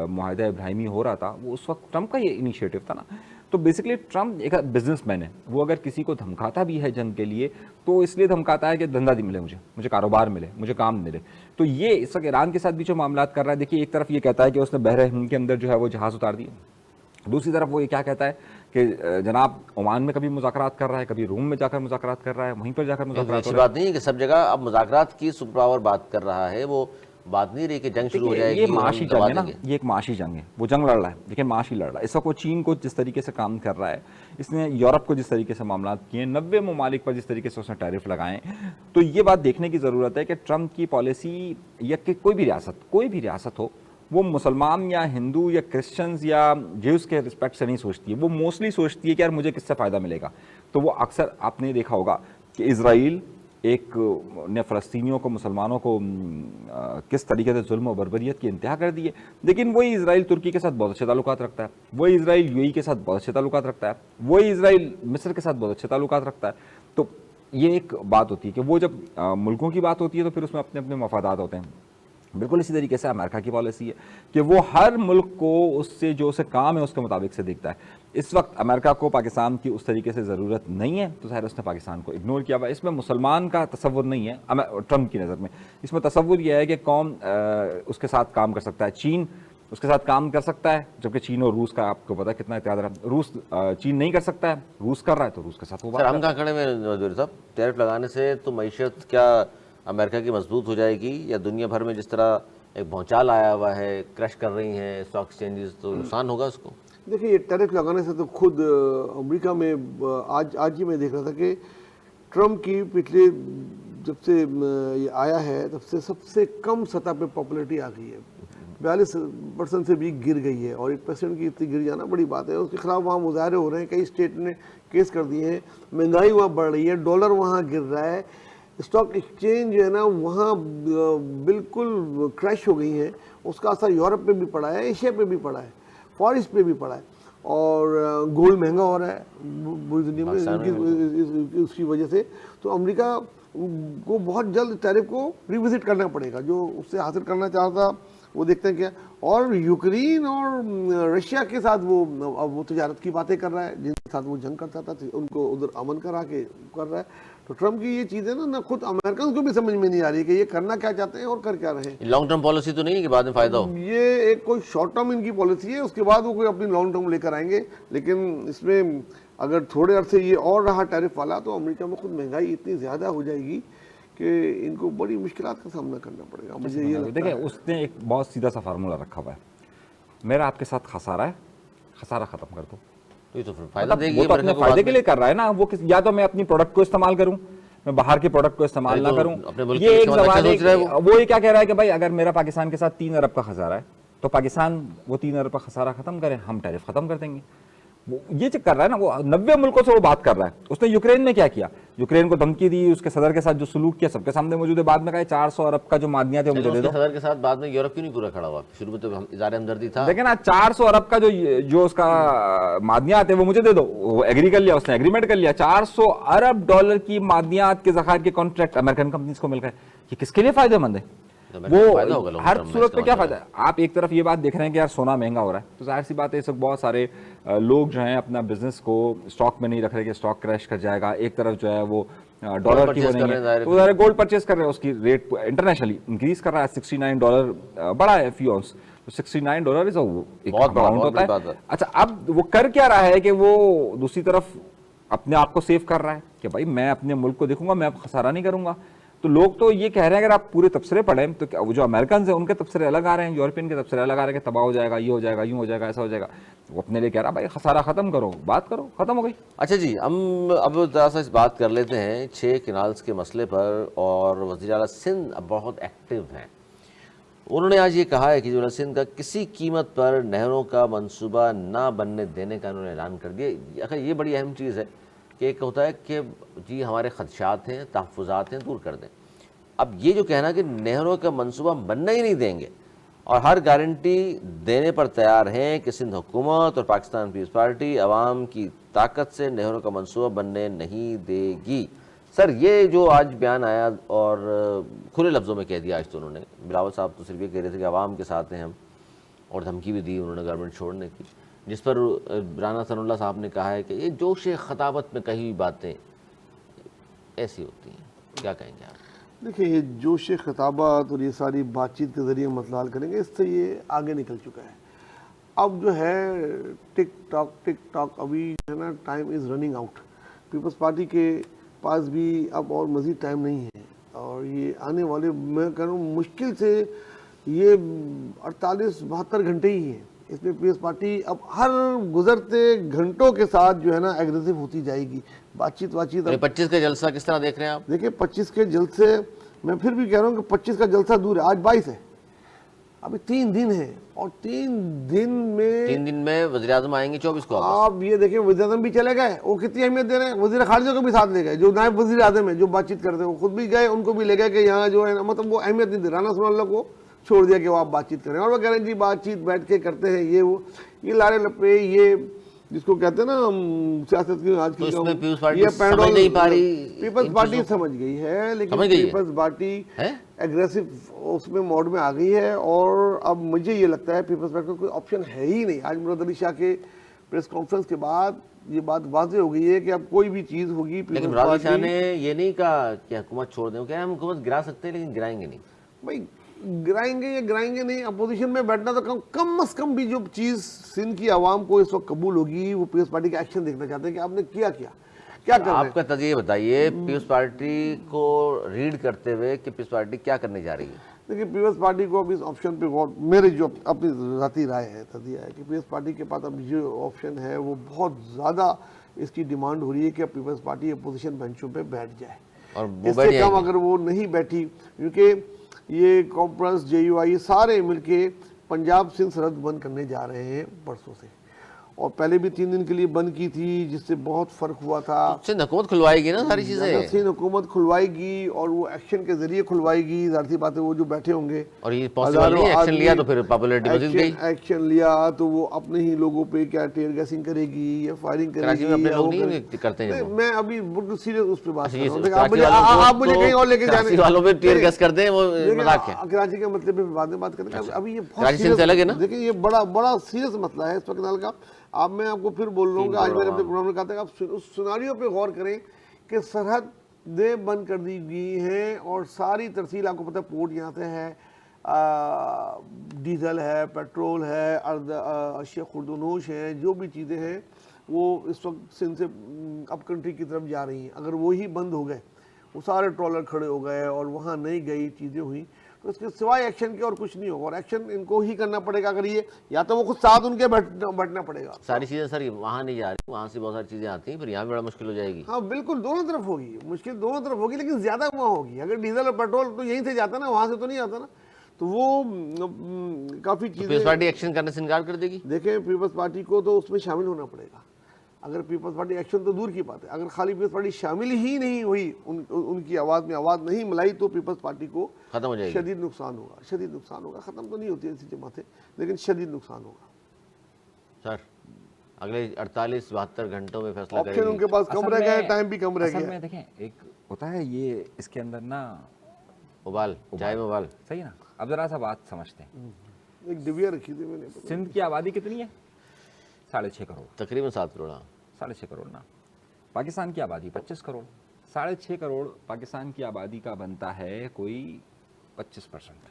[SPEAKER 3] معاہدہ ابراہیمی ہو رہا تھا، وہ اس وقت ٹرمپ کا یہ انیشیٹو تھا نا. تو بیسکلی ٹرمپ ایک بزنس مین ہے، وہ اگر کسی کو دھمکاتا بھی ہے جنگ کے لیے تو اس لیے دھمکاتا ہے کہ دھندا ملے، مجھے کاروبار ملے، مجھے کام ملے. تو یہ اس وقت ایران کے ساتھ بھی جو معاملات کر رہا ہے، دیکھیے ایک طرف یہ کہتا ہے کہ اس نے بحر ہند کے اندر جو ہے وہ جہاز اتار دیا، دوسری طرف وہ یہ کیا کہتا ہے کہ جناب عمان میں کبھی مذاکرات کر رہا ہے، کبھی روم میں جا کر مذاکرات کر رہا ہے، وہیں پر جا کر مذاکرات.
[SPEAKER 1] اچھی بات نہیں ہے کہ سب جگہ اب مذاکرات کی سپر پاور بات کر رہا ہے. وہ بات نہیں رہی کہ جنگ شروع ہو جائے گی.
[SPEAKER 3] یہ معاشی جنگ ہے نا، یہ ایک معاشی جنگ ہے. وہ جنگ لڑ رہا ہے لیکن معاشی لڑ رہا ہے. اس وقت وہ چین کو جس طریقے سے کام کر رہا ہے، اس نے یورپ کو جس طریقے سے معاملات کیے، 90 ممالک پر جس طریقے سے اس نے ٹیرف لگائے. تو یہ بات دیکھنے کی ضرورت ہے کہ ٹرمپ کی پالیسی، یا کہ کوئی بھی ریاست ہو، وہ مسلمان یا ہندو یا کرسچنز یا جیوز کے رسپیکٹ سے نہیں سوچتی ہے. وہ موسٹلی سوچتی ہے کہ یار مجھے کس سے فائدہ ملے گا. تو وہ اکثر آپ نے دیکھا ہوگا کہ اسرائیل نے فلسطینیوں کو، مسلمانوں کو کس طریقے سے ظلم و بربریت کی انتہا کر دی ہے. لیکن وہی اسرائیل ترکی کے ساتھ بہت اچھے تعلقات رکھتا ہے، وہی اسرائیل UAE کے ساتھ بہت اچھے تعلقات رکھتا ہے، وہی اسرائیل مصر کے ساتھ بہت اچھے تعلقات رکھتا ہے. تو یہ ایک بات ہوتی ہے کہ وہ جب ملکوں کی بات ہوتی ہے تو پھر اس میں اپنے اپنے مفادات ہوتے ہیں. بالکل اسی طریقے سے امریکہ کی پالیسی ہے کہ وہ ہر ملک کو اس سے جو اسے کام ہے اس کے مطابق سے دیکھتا ہے. اس وقت امریکہ کو پاکستان کی اس طریقے سے ضرورت نہیں ہے، تو ظاہر اس نے پاکستان کو اگنور کیا ہوا ہے. اس میں مسلمان کا تصور نہیں ہے ٹرمپ کی نظر میں. اس میں تصور یہ ہے کہ کون اس کے ساتھ کام کر سکتا ہے. چین اس کے ساتھ کام کر سکتا ہے، جبکہ چین اور روس کا آپ کو پتا کتنا اتحاد رہا. روس چین نہیں کر سکتا ہے، روس کر رہا ہے، تو روس کے ساتھ وہ بات.
[SPEAKER 1] ہم کہاں کھڑے ہوئے زبیر صاحب؟ ٹیرف لگانے سے تو معیشت کیا امریکہ کی مضبوط ہو جائے گی، یا دنیا بھر میں جس طرح ایک بھونچال آیا ہوا ہے، کرش کر رہی ہیں اسٹاک ایکسچینجز، تو نقصان ہوگا اس کو؟
[SPEAKER 2] دیکھیے یہ ٹیرف لگانے سے تو خود امریکہ میں آج ہی میں دیکھ رہا تھا کہ ٹرمپ کی پچھلے جب سے یہ آیا ہے تب سے سب سے کم سطح پہ پاپولیٹی آ گئی ہے, 42% سے بھی گر گئی ہے, اور 1% کی اتنی گر جانا بڑی بات ہے. اس کے خلاف وہاں مظاہرے ہو رہے ہیں, کئی اسٹیٹ نے کیس کر دیے ہیں, مہنگائی وہاں بڑھ رہی ہے, ڈالر وہاں گر رہا ہے, اسٹاک ایکسچینج جو ہے نا وہاں بالکل کریش ہو گئی ہیں. اس کا اثر یورپ پہ بھی پڑا ہے, ایشیا پہ بھی پڑا ہے, فار ایسٹ پہ بھی پڑا ہے, اور گولڈ مہنگا ہو رہا ہے پوری دنیا میں اس کی وجہ سے. تو امریکہ کو بہت جلد ٹیرف کو ریوزٹ کرنا پڑے گا. جو اس سے حاصل کرنا چاہتا وہ دیکھتے ہیں کیا, اور یوکرین اور رشیا کے ساتھ وہ تجارت کی باتیں کر رہا ہے, جن کے ساتھ وہ جنگ کرتا تھا, ان کو ادھر امن کرا کے کر رہا ہے. تو ٹرمپ کی یہ چیزیں نا خود امریکن کو بھی سمجھ میں نہیں آ رہی کہ یہ کرنا کیا چاہتے ہیں اور کر کیا رہے ہیں.
[SPEAKER 1] لانگ ٹرم پالیسی تو نہیں ہے کہ بعد میں فائدہ ہو.
[SPEAKER 2] یہ ایک کوئی شارٹ ٹرم ان کی پالیسی ہے, اس کے بعد وہ کوئی اپنی لانگ ٹرم لے کر آئیں گے. لیکن اس میں اگر تھوڑے عرصے یہ اور رہا ٹیرف والا تو امریکہ میں خود مہنگائی اتنی زیادہ ہو جائے گی کہ ان کو بڑی مشکلات کا سامنا کرنا پڑے گا. مجھے یہ
[SPEAKER 3] دیکھیں اس نے ایک بہت سیدھا سا فارمولا رکھا ہوا ہے, میرا آپ کے ساتھ خسارہ ہے, خسارہ ختم کر دو.
[SPEAKER 1] یہ تو فائدہ دے گی,
[SPEAKER 3] وہ تو اپنے فائدے کے لیے کر رہا ہے نا. وہ یا تو میں اپنی پروڈکٹ کو استعمال کروں, میں باہر کے پروڈکٹ کو استعمال نہ کروں. یہ ایک سوال ہے, وہ یہ کیا کہہ رہا ہے کہ بھائی اگر میرا پاکستان کے ساتھ 3 ارب کا خسارہ ہے تو پاکستان وہ 3 ارب کا خسارہ ختم کرے, ہم ٹیرف ختم کر دیں گے. یہ چیک کر رہا ہے نا, وہ 90 ملکوں سے وہ بات کر رہا ہے. اس نے یوکرین میں کیا کیا, یوکرین کو دھمکی دی, اس کے صدر کے ساتھ جو سلوک کیا سب کے سامنے موجود ہے. بعد میں کہا 400 ارب کا جو معدنیات ہے مجھے دے دو.
[SPEAKER 1] صدر کے ساتھ بعد میں یورپ کیوں نہیں پورا کھڑا ہوا؟ شروع میں تو اظہار ہمدردی تھا.
[SPEAKER 3] دیکھیں نا 400 ارب کا جو اس کا معدنیات ہے وہ مجھے دے دو. وہ ایگری کر لیا, اس نے ایگریمنٹ کر لیا. 400 ارب ڈالر کی معدنیات کے ذخائر کے کانٹریکٹ امریکن کمپنیز کو مل گئے. یہ کس کے لیے فائدہ مند ہے؟ وہ ہر صورت پہ کیا فائدہ ہے. آپ ایک طرف یہ بات دیکھ رہے ہیں کہ یار سونا مہنگا ہو رہا ہے, تو ظاہر سی بات ہے اس وقت بہت سارے لوگ جو ہیں اپنا بزنس کو اسٹاک میں نہیں رکھ رہے کہ اسٹاک کریش کر جائے گا. ایک طرف جو ہے وہ ڈالر کی ہو رہی ہے, تو ظاہر گولڈ پرچیز کر رہے ہیں, اس کی ریٹ انٹرنیشنلی انکریز کر رہا ہے. $69 بڑا ہے فی اونس, تو $69 ایک اماؤنٹ ہوتا ہے. اچھا اب وہ کر کیا رہا ہے کہ وہ دوسری طرف اپنے آپ کو سیو کر رہا ہے کہ بھائی میں اپنے ملک کو دیکھوں گا, میں اب خسارہ نہیں کروں گا. تو لوگ تو یہ کہہ رہے ہیں اگر آپ پورے تبصرے پڑھیں تو جو امریکنز ہیں ان کے تبصرے الگ آ رہے ہیں, یورپین کے تبصرے الگ آ رہے ہیں کہ تباہ ہو جائے گا, یہ ہو جائے گا, یوں ہو جائے گا, ایسا ہو جائے گا. وہ اپنے لیے کہہ رہا بھائی خسارہ ختم کرو, بات کرو, ختم ہو گئی.
[SPEAKER 1] اچھا جی, ہم اب ذرا سا اس بات کر لیتے ہیں 6 کینالز کے مسئلے پر. اور وزیر اعلیٰ سندھ اب بہت ایکٹیو ہیں. انہوں نے آج یہ کہا ہے کہ جو سندھ کا کسی قیمت پر نہروں کا منصوبہ نہ بننے دینے کا انہوں نے اعلان کر دیا. اگر یہ بڑی اہم چیز ہے کہ ایک ہوتا ہے کہ جی ہمارے خدشات ہیں, تحفظات ہیں, دور کر دیں. اب یہ جو کہنا کہ نہروں کا منصوبہ بننا ہی نہیں دیں گے اور ہر گارنٹی دینے پر تیار ہیں کہ سندھ حکومت اور پاکستان پیپلز پارٹی عوام کی طاقت سے نہروں کا منصوبہ بننے نہیں دے گی. سر یہ جو آج بیان آیا اور کھلے لفظوں میں کہہ دیا آج, تو انہوں نے, بلاول صاحب تو صرف یہ کہہ رہے تھے کہ عوام کے ساتھ ہیں ہم, اور دھمکی بھی دی انہوں نے گورنمنٹ چھوڑنے کی, جس پر رانا ثناء اللہ صاحب نے کہا ہے کہ یہ جوش خطابت میں کہی باتیں ایسی ہوتی ہیں. کیا کہیں گے آپ؟
[SPEAKER 2] دیکھیں یہ جوش خطابات اور یہ ساری بات چیت کے ذریعے مسئلہ حل کریں گے, اس سے یہ آگے نکل چکا ہے. اب جو ہے ٹک ٹاک ابھی جو ہے نا time is running out. Peoples Party کے پاس بھی اب اور مزید ٹائم نہیں ہے, اور یہ آنے والے میں کہہ رہا ہوں مشکل سے یہ 48-72 گھنٹے ہی ہیں. اس میں پیپلز پارٹی اب ہر گزرتے گھنٹوں کے ساتھ جو ہے نا ایگریسو ہوتی جائے گی. بات چیت
[SPEAKER 1] 25 کا جلسہ کس طرح دیکھ رہے ہیں آپ؟
[SPEAKER 2] دیکھیں 25 کے جلسے, میں پھر بھی کہہ رہا ہوں کہ 25 کا جلسہ دور ہے, آج 22 ہے, ابھی 3 دن ہیں, اور 3 دن میں
[SPEAKER 1] وزیر اعظم آئیں گے 24 کو.
[SPEAKER 2] آپ یہ دیکھیں وزیر اعظم بھی چلے گئے, وہ کتنی اہمیت دے رہے ہیں. وزیر خارجہ کو بھی ساتھ لے گئے, جو نائب وزیر اعظم ہیں جو بات چیت کرتے ہیں وہ خود بھی گئے, ان کو بھی لے گئے کہ یہاں جو ہے مطلب وہ اہمیت نہیں دے. رانا ثناء اللہ کو چھوڑ دیا کہ وہ آپ بات چیت کریں, اور وہ کہہ رہے ہیں جی بات چیت بیٹھ کے کرتے ہیں, یہ لارے لپے, یہ جس کو کہتے ہیں نا سیاست کی آج کی, یہ
[SPEAKER 1] سمجھ نہیں پا رہی.
[SPEAKER 2] پیپلز پارٹی سمجھ گئی ہے, لیکن پیپلز پارٹی ایگریسو اس میں موڈ میں آ گئی ہے. اور اب مجھے یہ لگتا ہے پیپلز پارٹی کو کوئی آپشن ہے ہی نہیں. آج مراد علی شاہ کے پریس کانفرنس کے بعد یہ بات واضح ہو گئی ہے کہ اب کوئی بھی چیز ہوگی.
[SPEAKER 1] لیکن مراد علی شاہ نے یہ نہیں کہا کہ حکومت چھوڑ دیں, کہ ہم حکومت گرا سکتے ہیں لیکن گرائیں گے نہیں.
[SPEAKER 2] بھائی گرائیں گے یا گرائیں گے نہیں, اپوزیشن میں بیٹھنا تو کم از کم بھی جو چیز سندھ کی عوام کو اس وقت قبول ہوگی وہ پیپلز پارٹی کا ایکشن دیکھنا چاہتے ہیں کہ آپ نے کیا کر رہے ہیں.
[SPEAKER 1] آپ کا تجزیہ بتائیے پیپلز پارٹی کو ریڈ کرتے ہوئے کہ پیپلز پارٹی کیا کرنے جا رہی ہے.
[SPEAKER 2] دیکھیں پیپلز پارٹی کو اب اس آپشن پہ غور, میری جو اپنی ذاتی رائے ہے, تجزیہ ہے کہ پیپلز پارٹی کے پاس اب جو آپشن ہے وہ بہت زیادہ اس کی ڈیمانڈ ہو رہی ہے کہ اب پیپلز پارٹی اپوزیشن بینچوں پہ بیٹھ جائے.
[SPEAKER 1] اور وہ
[SPEAKER 2] اس سے کم اگر وہ نہیں بیٹھی، کیونکہ یہ کانفرنس JUI سارے مل کے پنجاب سندھ سرحد بند کرنے جا رہے ہیں پرسوں سے، اور پہلے بھی 3 دن کے لیے بند کی تھی جس سے بہت فرق ہوا تھا۔
[SPEAKER 1] سندھ حکومت کھلوائے گی نا ساری چیزیں،
[SPEAKER 2] سندھ حکومت کھلوائے گی اور وہ ایکشن کے ذریعے کھلوائے گی، ظاہر سی بات ہے وہ جو بیٹھے ہوں گے،
[SPEAKER 1] اور یہ پاسبل نہیں ایکشن لیا تو پھر پاپولیرٹی مزید گئی۔
[SPEAKER 2] ایکشن لیا تو وہ اپنے ہی لوگوں پہ کیا ٹیئر گیسنگ کرے گی یا فائرنگ کرے
[SPEAKER 1] کراچی
[SPEAKER 2] گی،
[SPEAKER 1] میں اپنے لوگ نہیں کرتے ہیں،
[SPEAKER 2] میں ابھی بالکل سیریس اس پہ بات کر رہا ہوں۔
[SPEAKER 1] کراچی والوں
[SPEAKER 2] آپ مجھے کہیں اور لے کے جانے،
[SPEAKER 1] کراچی والوں پہ ٹیئر گیس کرتے ہیں، وہ مذاق ہے۔
[SPEAKER 2] کراچی کے مطلب پہ بعد میں بات کریں گے، ابھی یہ بہت
[SPEAKER 1] کراچی سے الگ ہے نا،
[SPEAKER 2] دیکھیں یہ بڑا سیریس مسئلہ ہے اس وقت کا۔ اب میں آپ کو پھر بول رہا ہوں کہ آج میں نے اپنے پروگرام میں کہا تھا کہ آپ اس سیناریو پہ غور کریں کہ سرحدیں بند کر دی گئی ہیں اور ساری ترسیل، آپ کو پتہ پورٹ یہاں سے ہے، ڈیزل ہے، پیٹرول ہے، اشیاء خوردونوش ہیں، جو بھی چیزیں ہیں وہ اس وقت سندھ سے اپ کنٹری کی طرف جا رہی ہیں۔ اگر وہی بند ہو گئے، وہ سارے ٹرولر کھڑے ہو گئے اور وہاں نہیں گئی چیزیں ہوئیں، تو اس کے سوائے ایکشن کے اور کچھ نہیں ہوگا، اور ایکشن ان کو ہی کرنا پڑے گا۔ اگر یہ یا تو وہ خود ساتھ ان کے بیٹھنا پڑے گا۔
[SPEAKER 1] ساری چیزیں سر وہاں نہیں جا رہی، وہاں سے بہت ساری چیزیں آتی ہیں، پھر یہاں بھی بڑا مشکل ہو جائے گی۔
[SPEAKER 2] ہاں بالکل، دونوں طرف ہوگی مشکل، دونوں طرف ہوگی، لیکن زیادہ وہاں ہوگی۔ اگر ڈیزل اور پیٹرول تو یہیں سے جاتا نا، وہاں سے تو نہیں آتا نا، تو وہ کافی چیزیں۔
[SPEAKER 1] پیپلز پارٹی ایکشن کرنے سے انکار کر دے گی؟
[SPEAKER 2] دیکھیں پیپلز پارٹی کو تو اس میں شامل ہونا پڑے گا۔ اگر پیپلز پارٹی ایکشن تو دور کی بات ہے، اگر خالی پیپلز پارٹی شامل ہی نہیں ہوئی، ان کی آواز میں آواز نہیں ملائی، تو پیپلز پارٹی کو
[SPEAKER 1] ختم ہو جائے گی،
[SPEAKER 2] شدید نقصان ہوگا، شدید نقصان ہوگا۔ ختم تو نہیں ہوتی ایسی جماعتیں، لیکن شدید نقصان ہوگا۔
[SPEAKER 1] سر اگلے 48-72 گھنٹوں میں فیصلہ کرے
[SPEAKER 2] آپشن
[SPEAKER 1] گی؟
[SPEAKER 2] ان کے پاس کم رہ گئے ہیں، ٹائم بھی کم رہ گیا
[SPEAKER 3] اصل میں
[SPEAKER 2] ہے۔
[SPEAKER 3] دیکھیں ایک ہوتا ہے یہ اس کے اندر نا
[SPEAKER 1] ابال، چائے میں ابال۔
[SPEAKER 3] صحیح نا، اب ذرا سا بات سمجھتے ہیں،
[SPEAKER 2] ایک ڈبیا رکھی تھی میں نے،
[SPEAKER 3] سندھ کی آبادی کتنی ہے؟ 6.5 کروڑ،
[SPEAKER 1] تقریباً 7 کروڑ۔
[SPEAKER 3] 6.5 کروڑ نا، پاکستان کی آبادی 25 کروڑ، 6.5 کروڑ پاکستان کی آبادی کا بنتا ہے کوئی 25%۔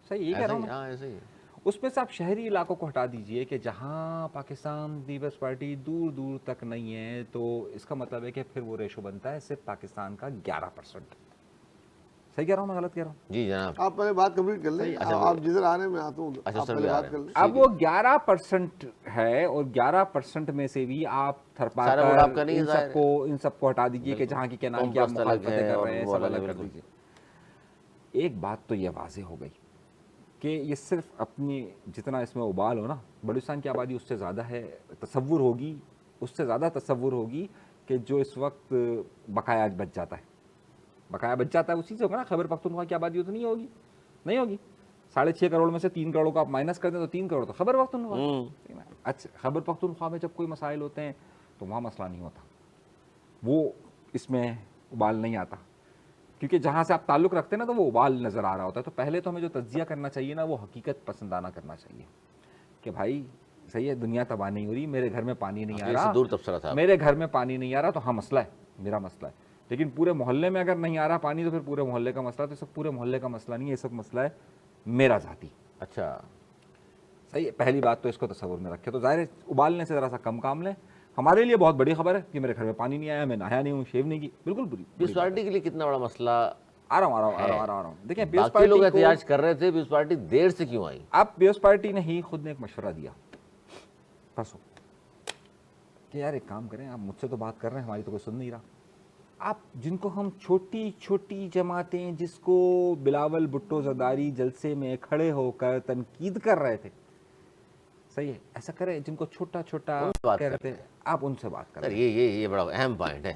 [SPEAKER 3] صحیح یہ کہہ رہا ہوں میں؟
[SPEAKER 1] ہاں ایسے ہی۔
[SPEAKER 3] اس میں سے آپ شہری علاقوں کو ہٹا دیجئے کہ جہاں پاکستان پیپلز پارٹی دور دور تک نہیں ہے، تو اس کا مطلب ہے کہ پھر وہ ریشو بنتا ہے صرف پاکستان کا 11%۔ صحیح کہہ رہا ہوں میں غلط کہہ رہا ہوں؟
[SPEAKER 1] جی جناب۔
[SPEAKER 2] آپ پہلے بات کمپلیٹ کر لیں، آپ جدھر آ رہے ہیں میں آتا ہوں، آپ پہلے بات کر لیں۔
[SPEAKER 3] اب وہ 11% ہے، اور 11% میں سے بھی آپ تھرپاکر ان سب کو ہٹا دیجئے کہ جہاں کی کینال کی آپ مخالفتیں کر رہے ہیں، سب الگ کر دیجئے۔ ایک بات تو یہ واضح ہو گئی کہ یہ صرف اپنی جتنا اس میں ابال ہو نا، بلوچستان کی آبادی اس سے زیادہ ہے، تصور ہوگی، اس سے زیادہ تصور ہوگی کہ جو اس وقت بقایا بچ جاتا ہے، بقایا بچ جاتا ہے اسی سے ہوگا نا۔ خیبر پختونخوا کی آبادی تو نہیں ہوگی، نہیں ہوگی۔ 6.5 کروڑ میں سے 3 کروڑ کو آپ مائنس کر دیں تو 3 کروڑ تو خیبر پختونخوا۔ اچھا، خیبر پختونخوا میں جب کوئی مسائل ہوتے ہیں تو وہاں مسئلہ نہیں ہوتا، وہ اس میں ابال نہیں آتا، کیونکہ جہاں سے آپ تعلق رکھتے ہیں نا تو وہ ابال نظر آ رہا ہوتا ہے۔ تو پہلے تو ہمیں جو تجزیہ کرنا چاہیے نا، وہ حقیقت پسندانہ کرنا چاہیے کہ بھائی صحیح ہے، دنیا تباہ نہیں ہو رہی، میرے گھر میں پانی نہیں آ رہا،
[SPEAKER 1] دور تبصرہ تھا،
[SPEAKER 3] میرے گھر میں پانی نہیں آ رہا تو ہاں مسئلہ ہے، میرا مسئلہ ہے، لیکن پورے محلے میں اگر نہیں آ رہا پانی تو پھر پورے محلے کا مسئلہ، تو سب پورے محلے کا مسئلہ نہیں ہے، یہ سب مسئلہ ہے میرا ذاتی۔
[SPEAKER 1] اچھا
[SPEAKER 3] صحیح ہے، پہلی بات تو اس کو تصور میں رکھے، تو ظاہر ہے ابالنے سے ذرا سا کم کام لیں۔ ہمارے لیے بہت بڑی خبر ہے کہ میرے گھر میں پانی نہیں آیا، میں نہایا نہیں ہوں، شیو نہیں کی، بالکل بری
[SPEAKER 1] پیپلز پارٹی کے لیے کتنا بڑا مسئلہ؟
[SPEAKER 3] آ رہا ہوں دیکھیں، پیپلز
[SPEAKER 1] باقی لوگ
[SPEAKER 3] پارٹی
[SPEAKER 1] احتجاج کر رہے تھے، پیپلز پارٹی دیر سے کیوں آئی؟
[SPEAKER 3] اب پیپلز پارٹی نے ہی خود نے ایک مشورہ دیا پرسوں کہ یار ایک کام کریں، آپ مجھ سے تو بات کر رہے ہیں، ہماری تو کوئی سن نہیں رہا، آپ جن کو ہم چھوٹی چھوٹی جماعتیں، جس کو بلاول بھٹو زرداری جلسے میں کھڑے ہو کر تنقید کر رہے تھے، صحیح ہے، ایسا کریں جن کو چھوٹا چھوٹا کہہ رہے تھے، آپ ان سے بات کریں۔
[SPEAKER 1] یہ بڑا اہم پوائنٹ ہے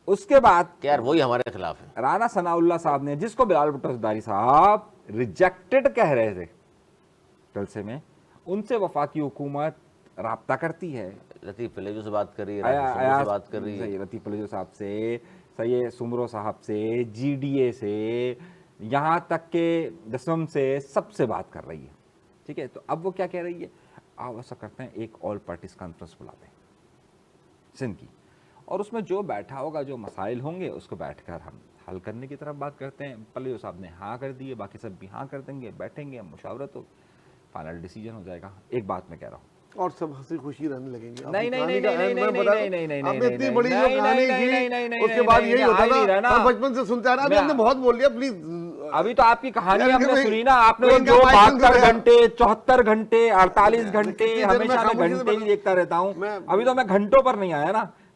[SPEAKER 3] اس کے بعد
[SPEAKER 1] کہ یار وہی ہمارے خلاف ہے۔
[SPEAKER 3] رانا ثناء اللہ صاحب نے، جس کو بلاول بھٹو زرداری صاحب ریجیکٹڈ کہہ رہے تھے جلسے میں، ان سے وفاقی حکومت رابطہ کرتی ہے،
[SPEAKER 1] لطیف پلیجو سے بات کر رہی ہے، بات کر رہی ہے،
[SPEAKER 3] لطیف پلیجو صاحب سے، سید سمرو صاحب سے، جی ڈی اے سے، یہاں تک کہ دسم سے، سب سے بات کر رہی ہے، ٹھیک ہے۔ تو اب وہ کیا کہہ رہی ہے، آپ ایسا کرتے ہیں ایک آل پارٹیز کانفرنس بلاتے ہیں سندھ کی، اور اس میں جو بیٹھا ہوگا، جو مسائل ہوں گے اس کو بیٹھ کر ہم حل کرنے کی طرف بات کرتے ہیں۔ پلیو صاحب نے ہاں کر دی ہے، باقی سب بھی ہاں کر دیں گے، بیٹھیں گے، مشاورت ہو، فائنل ڈیسیجن ہو جائے گا۔ ایک بات میں کہہ رہا ہوں،
[SPEAKER 2] اور سب ہنسی خوشی رہنے لگیں گے۔
[SPEAKER 3] نہیں نہیں نہیں نہیں نہیں نہیں
[SPEAKER 2] آپ نے اتنی بڑی جو کہانی کی، اس کے بعد یہی ہوتا تھا، اور بچپن سے سنتے آ رہا ہے، آپ نے بہت بول لیا، پلیز۔
[SPEAKER 3] ابھی تو آپ کی کہانی ہم نے سنی نا، آپ نے جو 72 گھنٹے 74 گھنٹے 48 گھنٹے ہمیشہ میں گھنٹے ہی دیکھتا رہتا ہوں، ابھی تو میں گھنٹوں پر نہیں آیا نا،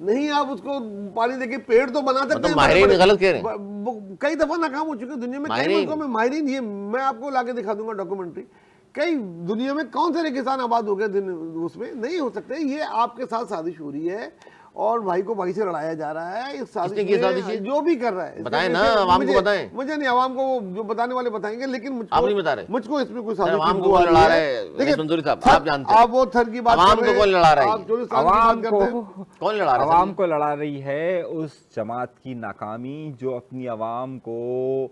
[SPEAKER 2] نہیں آپ اس کو پانی دے کے پیڑ تو بنا سکتے ہیں.
[SPEAKER 1] ماہرین غلط کہہ رہے ہیں,
[SPEAKER 2] کئی دفعہ ناکام ہو چکے ہیں دنیا میں, کئی ملکوں میں ماہرین, یہ میں آپ کو لا کے دکھا دوں گا ڈاکومنٹری, کئی دنیا میں کون سے ریگستان آباد ہو گئے اس میں نہیں ہو سکتے. یہ آپ کے ساتھ سازش ہو رہی ہے اور بھائی کو بھائی سے لڑایا جا رہا ہے. اس سازش جو بھی کر رہا ہے
[SPEAKER 1] بتائیں نا, عوام کو بتائیں.
[SPEAKER 2] مجھے نہیں, عوام کو جو بتانے والے بتائیں گے, لیکن
[SPEAKER 1] آپ نہیں بتا رہے,
[SPEAKER 2] مجھ کو اس میں کوئی سازش
[SPEAKER 1] عوام کو کون لڑا رہا ہے منظوری صاحب, آپ جانتے ہیں.
[SPEAKER 2] آپ وہ تھر کی بات
[SPEAKER 1] عوام کو کون لڑا رہا ہے,
[SPEAKER 3] عوام کو
[SPEAKER 1] کون لڑا رہا ہے,
[SPEAKER 3] عوام کو لڑا رہی ہے اس جماعت کی ناکامی جو اپنی عوام کو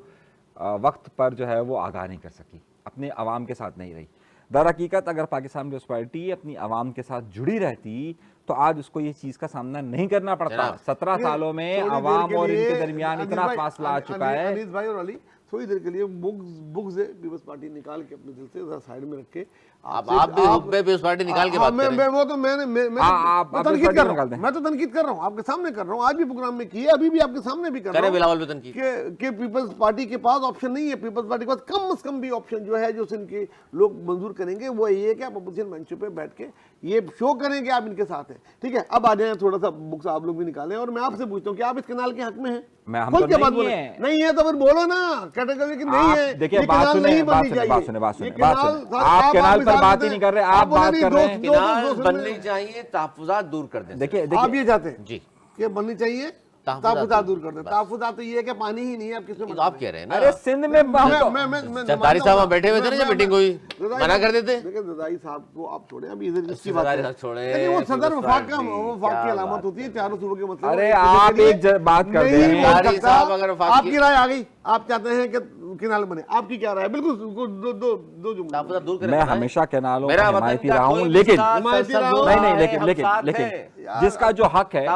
[SPEAKER 3] وقت پر جو ہے وہ آگاہ نہیں کر سکی, اپنے عوام کے ساتھ نہیں رہی. در حقیقت اگر پاکستان پیپلز پارٹی اپنی عوام کے ساتھ جڑی رہتی تو آج اس کو یہ چیز کا سامنا نہیں کرنا پڑتا. 17 سالوں میں عوام اور ان کے درمیان اتنا فاصلہ آ چکا ہے.
[SPEAKER 2] انیس بھائی اور علی, تھوڑی دیر کے لیے بغض پیپلز پارٹی نکال کے اپنے دل سے ذرا سائڈ میں رکھ کے,
[SPEAKER 1] آپ بھی حب پیپلز پارٹی نکال کے بات کر رہے ہیں.
[SPEAKER 2] وہ تو میں تنقید کر رہا ہوں, میں تو تنقید کر رہا ہوں, آپ کے سامنے کر رہا ہوں, آج بھی پروگرام میں کی ہے, ابھی بھی آپ کے سامنے بھی کر رہا ہوں کہ پیپلز پارٹی کے پاس آپشن نہیں ہے. پیپلز پارٹی کے پاس کم از کم بھی آپشن جو ہے جو ان کے لوگ منظور کریں گے وہ یہ ہے کہ آپ اپوزیشن منچ پہ بیٹھ کے یہ شو کریں کہ آپ ان کے ساتھ ہیں. ٹھیک ہے, اب آ جائیں تھوڑا سا بکس آپ لوگ بھی نکالیں, اور میں آپ سے پوچھتا ہوں کہ آپ اس کنال کے حق میں ہیں. نہیں ہے تو پھر بولو نا, کیٹیگری کی نہیں ہے.
[SPEAKER 3] دیکھیں بات سنیں, آپ کنال پر بات ہی نہیں کر رہے, آپ بات کر رہے ہیں
[SPEAKER 1] کنال بننی چاہیے, تحفظات دور کر دیں.
[SPEAKER 3] دیکھیں
[SPEAKER 2] آپ یہ چاہتے ہیں
[SPEAKER 1] جی
[SPEAKER 2] کہ بننی چاہیے, تحفظات دور کر دیں. تحفظات تو یہ ہے کہ پانی ہی نہیں ہے, آپ کس میں
[SPEAKER 1] آپ کہہ رہے ہیں نا.
[SPEAKER 3] ارے سندھ میں
[SPEAKER 1] زرداری صاحب بیٹھے ہوئے تھے نا, میٹنگ ہوئی, منع کر دیتے.
[SPEAKER 2] دیکھیں زرداری صاحب کو آپ چھوڑیں, ابھی ادھر اس کی بات
[SPEAKER 1] زرداری
[SPEAKER 2] ہے,
[SPEAKER 1] صاحب چھوڑیں,
[SPEAKER 2] لیکن وہ صدر وفاق کا وفاق کی علامت ہوتی ہے, چاروں صوبوں کے مسئلے.
[SPEAKER 3] ارے آپ ایک بات کر دیں,
[SPEAKER 1] زرداری صاحب اگر
[SPEAKER 2] آپ کی رائے آ گئی, آپ چاہتے ہیں کہ کنال بنے, آپ کی کیا رائے؟ بالکل دو جملے.
[SPEAKER 3] میں ہمیشہ کنالوں کا حمایتی رہا ہوں, لیکن لیکن جس کا جو حق ہے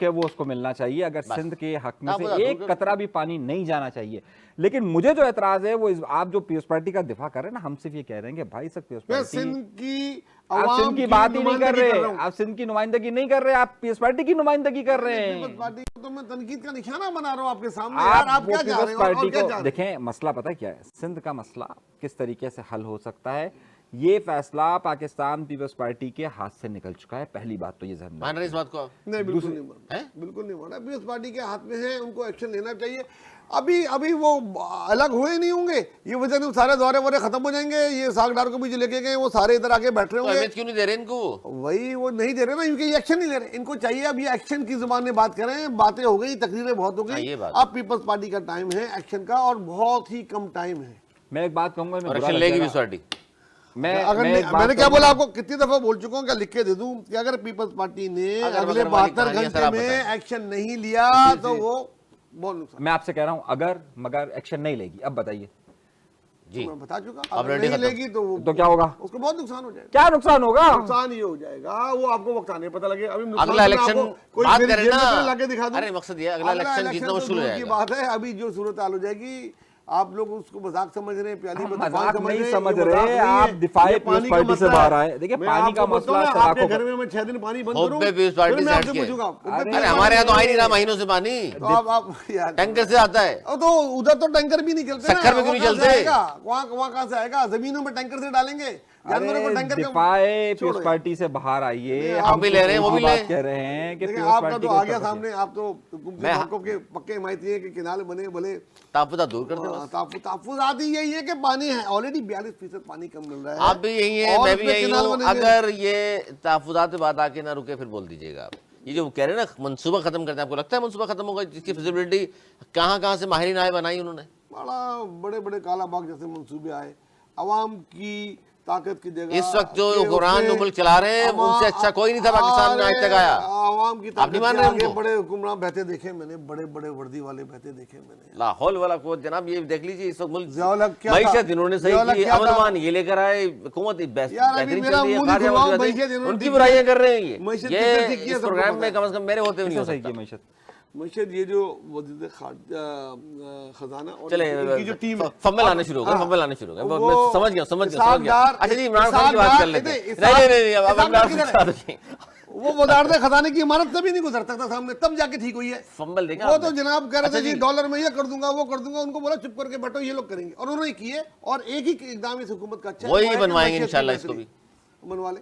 [SPEAKER 3] وہ اس کو ملنا چاہیے. اگر سندھ کے حق میں سے ایک قطرہ بھی پانی نہیں جانا چاہیے. لیکن مجھے جو اعتراض ہے وہ آپ جو پیپلز پارٹی کا دفاع کر رہے ہیں نا, ہم صرف یہ کہہ رہے ہیں کہ بھائی سب پیپلز پارٹی, آپ سندھ کی بات ہی نہیں کر رہے, آپ سندھ کی نمائندگی نہیں کر رہے, آپ پیپلز پارٹی کی نمائندگی کر رہے ہیں.
[SPEAKER 2] پیپلز پارٹی کو تو میں تنقید کا نشانہ بنا رہا ہوں آپ کے سامنے. آپ کیا چاہ رہے ہیں اور کیا چاہ رہے ہیں؟
[SPEAKER 3] دیکھیں مسئلہ پتہ کیا ہے, سندھ کا مسئلہ کس طریقے سے حل ہو سکتا ہے, یہ فیصلہ پاکستان پیپلز پارٹی کے ہاتھ سے نکل چکا ہے. پہلی بات تو یہ ذہن میں
[SPEAKER 1] مان رہے اس بات کو,
[SPEAKER 2] نہیں بالکل نہیں مانتا, بالکل نہیں مانتا. پیپلز پارٹی کے ہاتھ میں ہے, ان کو ایکشن لینا چاہیے. ابھی وہ الگ ہوئے نہیں ہوں گے, یہ وجہ سے سارے دورے ختم ہو جائیں گے. یہ ساگ ڈار کو بھی جو لے کے گئے وہ سارے ادھر آ کے بیٹھ رہے ہوں گے.
[SPEAKER 1] کیوں نہیں دے رہے ان کو؟
[SPEAKER 2] وہی وہ نہیں دے رہے نا, کیونکہ یہ ایکشن نہیں لے رہے. ان کو چاہیے اب یہ ایکشن کی زبان میں بات کریں. باتیں ہو گئی, تقریریں بہت ہو گئی, اب پیپلز پارٹی کا ٹائم ہے ایکشن کا, اور بہت ہی کم ٹائم ہے.
[SPEAKER 3] میں ایک بات کہوں گا,
[SPEAKER 1] میں
[SPEAKER 2] نے کیا بولا آپ کو, کتنی دفعہ بول چکا ہوں, کیا لکھ کے دے دوں کہ اگر پیپلز پارٹی نے اگلے 72 گھنٹے میں ایکشن نہیں لیا تو وہ بہت نقصان.
[SPEAKER 3] میں آپ سے کہہ رہا ہوں اگر مگر ایکشن نہیں لے گی, اب بتائیے.
[SPEAKER 1] جی
[SPEAKER 2] میں بتا چکا, اگر نہیں لے گی
[SPEAKER 3] تو کیا ہوگا,
[SPEAKER 2] اس کو بہت نقصان ہو جائے گا.
[SPEAKER 3] کیا نقصان ہوگا؟
[SPEAKER 2] نقصان یہ ہو جائے گا, وہ آپ کو وقت آنے پتہ لگے. ابھی
[SPEAKER 1] اگلا الیکشن بات کریں نا,
[SPEAKER 2] لا کے دکھا دوں.
[SPEAKER 1] ارے مقصد یہ اگلا الیکشن جتنا مشکل ہو جائے گا.
[SPEAKER 2] بات ہے ابھی جو صورتحال ہو جائے گی, آپ لوگ اس کو مذاق سمجھ رہے ہیں, پیالی
[SPEAKER 3] مذاق نہیں سمجھ رہے, آپ دفاع پیپلز پارٹی سے باہر آئے. دیکھیں پانی کا مسئلہ
[SPEAKER 2] آپ کے گھر میں 6 دن پانی بند کروں,
[SPEAKER 1] پیپلز پارٹی سے ہٹ کے. ارے ہمارے یہاں تو آ ہی نہیں رہا مہینوں سے پانی, ٹینکر سے آتا ہے.
[SPEAKER 2] تو ادھر تو ٹینکر بھی نہیں چلتے,
[SPEAKER 1] سکھر میں کیوں نہیں چلتے,
[SPEAKER 2] وہاں کہاں سے آئے گا, زمینوں میں ٹینکر سے ڈالیں گے.
[SPEAKER 3] دفاع پیپلز پارٹی سے باہر آئیے,
[SPEAKER 1] ہم بھی لے رہے ہیں, وہ بھی لے
[SPEAKER 3] کہہ رہے ہیں کہ
[SPEAKER 2] آپ کا تو آ گیا سامنے. آپ تو حکومت کے پکے حمایتی ہیں کہ کنال بنے, بھلے
[SPEAKER 1] تحفظات دور کر دیں.
[SPEAKER 2] تحفظات یہی ہے کہ پانی ہے, آلریڈی 42% پانی کم مل رہا ہے.
[SPEAKER 1] آپ بھی یہی ہیں, میں بھی یہی ہوں. اگر یہ تحفظات بات آ کے نہ رکے پھر بول دیجیے گا. یہ جو کہہ رہے ہیں نا منصوبہ ختم کرتے ہیں, آپ کو لگتا ہے منصوبہ ختم ہوگا جس کی فیزیبلٹی کہاں سے ماہرین آئے بنائی انہوں نے؟
[SPEAKER 2] بڑے بڑے کالا باغ جیسے منصوبے آئے, عوام کی طاقت کی جگہ.
[SPEAKER 1] اس وقت جو حکمران جو ملک چلا رہے ہیں ان سے اچھا کوئی نہیں تھا پاکستان میں آج تک آیا.
[SPEAKER 2] عوام کی طاقت کے آگے بڑے حکمران بہتے دیکھے میں نے, بڑے بڑے وردی والے بہتے دیکھے میں نے.
[SPEAKER 1] لا حول ولا قوت. جناب یہ دیکھ لیجیے اس وقت ملک معیشت انہوں نے صحیح کی, امن امان یہ لے کر آئے, حکومت بہترین چل رہی ہے, ان کی برائیاں کر رہے ہیں. یہ اس پروگرام میں کم از کم میرے ہوتے ہوئے نہیں ہو سکتا.
[SPEAKER 2] معیشت یہ جو وزیر خزانہ اور کی جو ٹیم
[SPEAKER 1] فمل آنے شروع ہو گئے, میں سمجھ گیا. اچھا جی عمران خان کی بات کر لیتے ہیں.
[SPEAKER 2] وہ وزارت خزانے کی عمارت تبھی نہیں گزر سکتا سامنے, تب جا کے ٹھیک ہوئی ہے.
[SPEAKER 1] فمل دیکھیں
[SPEAKER 2] وہ تو جناب کہہ رہے تھے جی ڈالر میں یہ کر دوں گا, وہ کر دوں گا. ان کو بولا چپ کر کے بیٹھو, یہ لوگ کریں گے, اور انہوں نے کیے. اور ایک ہی اقدام اس حکومت کا اچھا ہے,
[SPEAKER 1] وہی بنوائیں گے انشاءاللہ, اس کو بھی
[SPEAKER 2] بنوا لیں.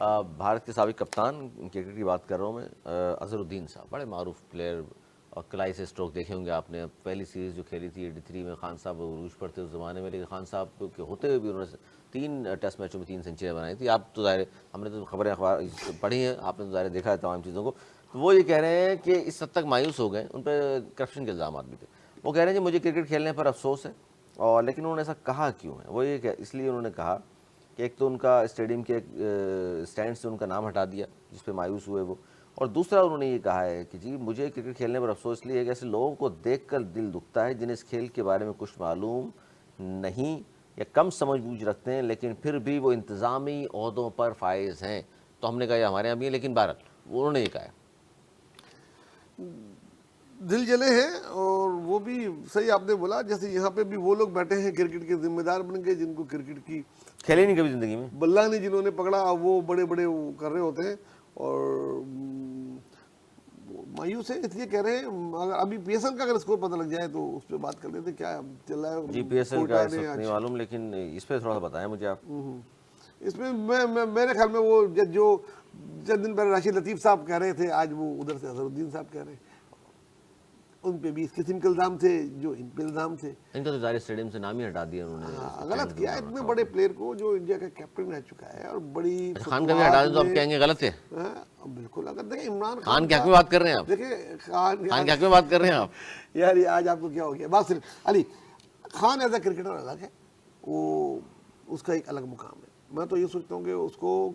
[SPEAKER 1] بھارت کے سابق کپتان کرکٹ کی بات کر رہا ہوں میں، اظہر الدین صاحب، بڑے معروف پلیئر، اور کلائی سے اسٹروک دیکھے ہوں گے آپ نے. پہلی سیریز جو کھیلی تھی 83 میں، خان صاحب عروج پر تھے اس زمانے میں، لیکن خان صاحب کے ہوتے ہوئے بھی انہوں نے 3 ٹیسٹ میچوں میں 3 سینچریاں بنائی تھی. آپ تو ظاہر، ہم نے تو خبریں اخبار پڑھی ہیں، آپ نے تو ظاہر دیکھا ہے تمام چیزوں کو. تو وہ یہ کہہ رہے ہیں کہ اس حد تک مایوس ہو گئے، ان پہ کرپشن کے الزامات بھی تھے. وہ کہہ رہے ہیں کہ مجھے کرکٹ کھیلنے پر افسوس ہے، اور لیکن انہوں نے ایسا کہا کیوں ہے؟ وہ یہ کہ اس لیے انہوں نے کہا کہ ایک تو ان کا اسٹیڈیم کے اسٹینڈ سے ان کا نام ہٹا دیا جس پہ مایوس ہوئے وہ، اور دوسرا انہوں نے یہ کہا ہے کہ جی مجھے کرکٹ کھیلنے پر افسوس اس لیے ہے کہ ایسے لوگوں کو دیکھ کر دل دکھتا ہے جنہیں اس کھیل کے بارے میں کچھ معلوم نہیں یا کم سمجھ بوجھ رکھتے ہیں، لیکن پھر بھی وہ انتظامی عہدوں پر فائز ہیں. تو ہم نے کہا یہ ہمارے یہاں بھی ہے، لیکن بہرحال انہوں نے یہ کہا ہے.
[SPEAKER 2] دل جلے ہیں، اور وہ بھی صحیح آپ نے بولا. جیسے یہاں پہ بھی وہ لوگ بیٹھے ہیں کرکٹ کے ذمہ دار بن کے، جن کو کرکٹ کی
[SPEAKER 1] کھیلے نہیں کبھی زندگی میں،
[SPEAKER 2] بلہ نہیں جنہوں نے پکڑا، وہ بڑے بڑے وہ کر رہے ہوتے ہیں. اور مایوس ہے اس لیے کہہ رہے ہیں. اگر ابھی پی ایس ایل کا اگر اسکور پتہ لگ جائے تو اس پہ بات کر لیتے کیا چل رہا ہے.
[SPEAKER 1] جی پی ایس ایل کا نہیں معلوم، لیکن اس پہ تھوڑا سا بتائیں مجھے آپ.
[SPEAKER 2] اس میں میرے خیال میں وہ جو چند دن پہلے راشد لطیف صاحب کہہ رہے تھے، آج وہ ادھر سے اظہر الدین صاحب کہہ رہے ہیں. ان پہ بھی اس قسم کے الزام تھے جو ان پہ الزام تھے.
[SPEAKER 1] ان کا تو ظاہر اسٹیڈیم سے نام ہی ہٹا دیا انہوں نے.
[SPEAKER 2] غلط کیا اتنے بڑے پلیئر کو جو انڈیا کا کیپٹن رہ چکا ہے، اور بڑی
[SPEAKER 1] خان کا بھی ہٹا دیں تو آپ کہیں گے غلط ہے.
[SPEAKER 2] بالکل. اگر دیکھیں عمران
[SPEAKER 1] خان کے حق میں بات کر رہے ہیں آپ،
[SPEAKER 2] دیکھیں خان
[SPEAKER 1] کے حق میں بات کر رہے ہیں آپ.
[SPEAKER 2] یار یہ آج آپ کو کیا ہو گیا بات. صرف Ali Khan as a cricketer الگ ہے، وہ اس کا ایک الگ مقام ہے. میں تو یہ سوچتا ہوں کہ اس کو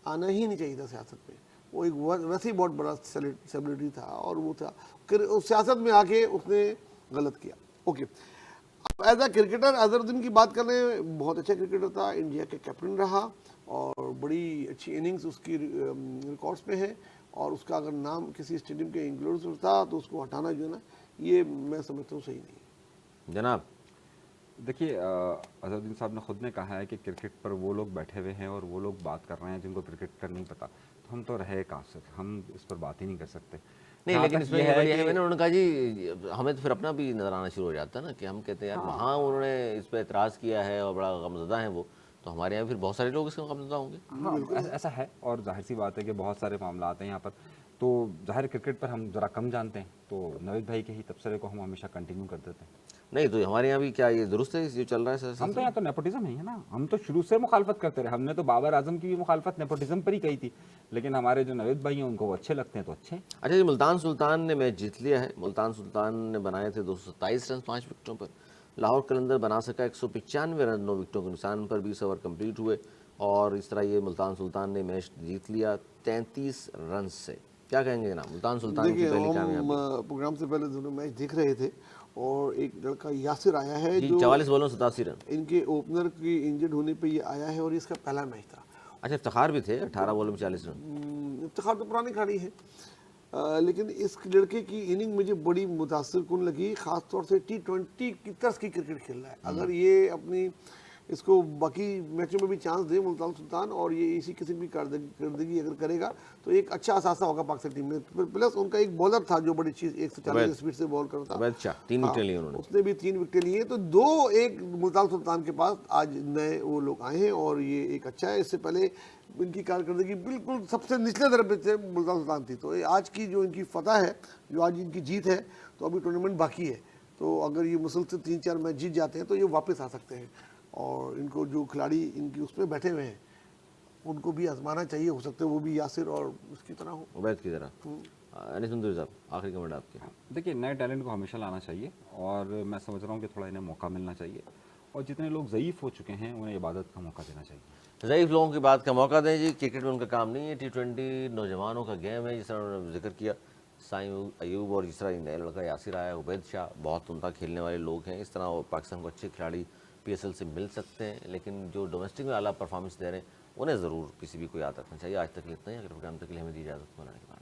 [SPEAKER 2] آنا ہی نہیں چاہیے تھا سیاست میں. وہ ایک ویسے ہی بہت بڑا سیلیبریٹی تھا، اور وہ تھا سیاست میں آ کے اس نے غلط کیا. اوکے، اب ایز اے کرکٹر اظہر الدین کی بات کر رہے ہیں. بہت اچھا کرکٹر تھا، انڈیا کے کیپٹن رہا، اور بڑی اچھی اننگز اس کی ریکارڈز پہ ہے. اور اس کا اگر نام کسی اسٹیڈیم کے انکلوڈ ہوتا تو اس کو ہٹانا جو ہے نا، یہ میں سمجھتا ہوں صحیح نہیں.
[SPEAKER 1] جناب
[SPEAKER 3] دیکھیے اظہر الدین صاحب نے خود نے کہا ہے کہ کرکٹ پر وہ لوگ بیٹھے ہوئے ہیں اور وہ لوگ بات کر رہے ہیں جن کو کرکٹ کا نہیں پتہ. تو ہم تو رہے قاصر، ہم اس پر بات ہی نہیں کر سکتے.
[SPEAKER 1] نہیں، لیکن اس میں یہ بڑی ہے، میں نے انہوں نے کہا جی ہمیں تو پھر اپنا بھی نظر آنا شروع ہو جاتا ہے نا، کہ ہم کہتے ہیں یار وہاں انہوں نے اس پہ اعتراض کیا ہے اور بڑا غمزدہ ہیں وہ، تو ہمارے یہاں پھر بہت سارے لوگ اس کا غمزدہ ہوں گے.
[SPEAKER 3] ہاں ایسا ہے، اور ظاہر سی بات ہے کہ بہت سارے معاملات ہیں یہاں پر. تو ظاہر کرکٹ پر ہم ذرا کم جانتے ہیں، تو نوید بھائی کے ہی تبصرے کو ہم ہمیشہ کنٹینیو کر دیتے ہیں.
[SPEAKER 1] نہیں تو ہمارے یہاں بھی کیا یہ درست ہے جو چل رہا ہے سر؟
[SPEAKER 3] ہم تو یہاں تو نیپوٹزم ہے نا، ہم تو شروع سے مخالفت کرتے رہے. ہم نے تو بابر اعظم کی بھی مخالفت نیپوٹزم پر ہی کہی تھی، لیکن ہمارے جو نوید بھائی ہیں ان کو وہ اچھے لگتے ہیں تو اچھے.
[SPEAKER 1] اچھا جی، ملتان سلطان نے میچ جیت لیا ہے. ملتان سلطان نے بنائے تھے 227 رن 5 وکٹوں پر. لاہور قلندر بنا سکا 195 رن 9 وکٹوں کے نقصان پر. 20 اوور کمپلیٹ ہوئے، اور اس طرح یہ ملتان سلطان نے میچ جیت لیا 33 رن سے. کیا کہیں گے جناب ملتان سلطان کی پہلی کامیابی؟
[SPEAKER 2] ہم پروگرام سے پہلے دونوں میچ دیکھ رہے تھے، اور ایک لڑکا یاسر آیا ہے جو
[SPEAKER 1] 44 بالوں 87 رن.
[SPEAKER 2] ان کے اوپنر کی انجرڈ ہونے پہ یہ آیا ہے، اور اس کا پہلا میچ تھا.
[SPEAKER 1] اچھا افتخار بھی تھے 18 بالوں میں 40 رن.
[SPEAKER 2] افتخار تو پرانی کھلاڑی ہے، لیکن اس لڑکے کی اننگ مجھے بڑی متاثر کن لگی. خاص طور سے T20 کی طرز کی کرکٹ کھیل رہا ہے. اگر یہ اپنی اس کو باقی میچوں میں بھی چانس دے ملتان سلطان، اور یہ اسی قسم کی کارکردگی اگر کرے گا تو ایک اچھا اثاثہ ہوگا پاکستان ٹیم میں. پلس ان کا ایک بولر تھا جو بڑی چیز 140 اسپیڈ سے بال کرتا تھا.
[SPEAKER 1] اچھا 3 وکٹیں لی انہوں نے.
[SPEAKER 2] اس نے بھی 3 وکٹیں لی ہیں. تو 2-1 ملتان سلطان کے پاس آج نئے وہ لوگ آئے ہیں، اور یہ ایک اچھا ہے. اس سے پہلے ان کی کارکردگی بالکل سب سے نچلے درجے سے ملتان سلطان تھی. تو آج کی جو ان کی فتح ہے، جو آج ان کی جیت ہے، تو ابھی ٹورنامنٹ باقی ہے. تو اگر یہ مسلسل 3-4 میچ جیت جاتے ہیں تو یہ واپس آ سکتے ہیں. اور ان کو جو کھلاڑی ان کی اس میں بیٹھے ہوئے ہیں ان کو بھی آزمانا چاہیے. ہو سکتا ہے وہ بھی یاسر اور اس کی طرح ہو،
[SPEAKER 1] عبید کی طرح. انیس مندوری صاحب آخری کمنٹ آپ کے.
[SPEAKER 3] دیکھیے نئے ٹیلنٹ کو ہمیشہ لانا چاہیے، اور میں سمجھ رہا ہوں کہ تھوڑا انہیں موقع ملنا چاہیے. اور جتنے لوگ ضعیف ہو چکے ہیں انہیں عبادت کا موقع دینا چاہیے.
[SPEAKER 1] ضعیف لوگوں کی بات کا موقع دیں جی. کرکٹ میں ان کا کام نہیں ہے. T20 نوجوانوں کا گیم ہے، جس طرح انہوں نے ذکر کیا. سائیں ایوب اور جس طرح نیا لڑکا یاسر آیا، عبید شاہ، بہت عمدہ کھیلنے والے لوگ ہیں. اس طرح وہ پاکستان کو اچھے کھلاڑی PSL سے مل سکتے ہیں، لیکن جو ڈومیسٹک میں اعلیٰ پرفارمنس دے رہے ہیں انہیں ضرور کسی بھی کو یاد رکھنا چاہیے. آج تک اتنا ہی. اگر پروگرام تک کے لیے ہمیں دی اجازت بنانے کے بعد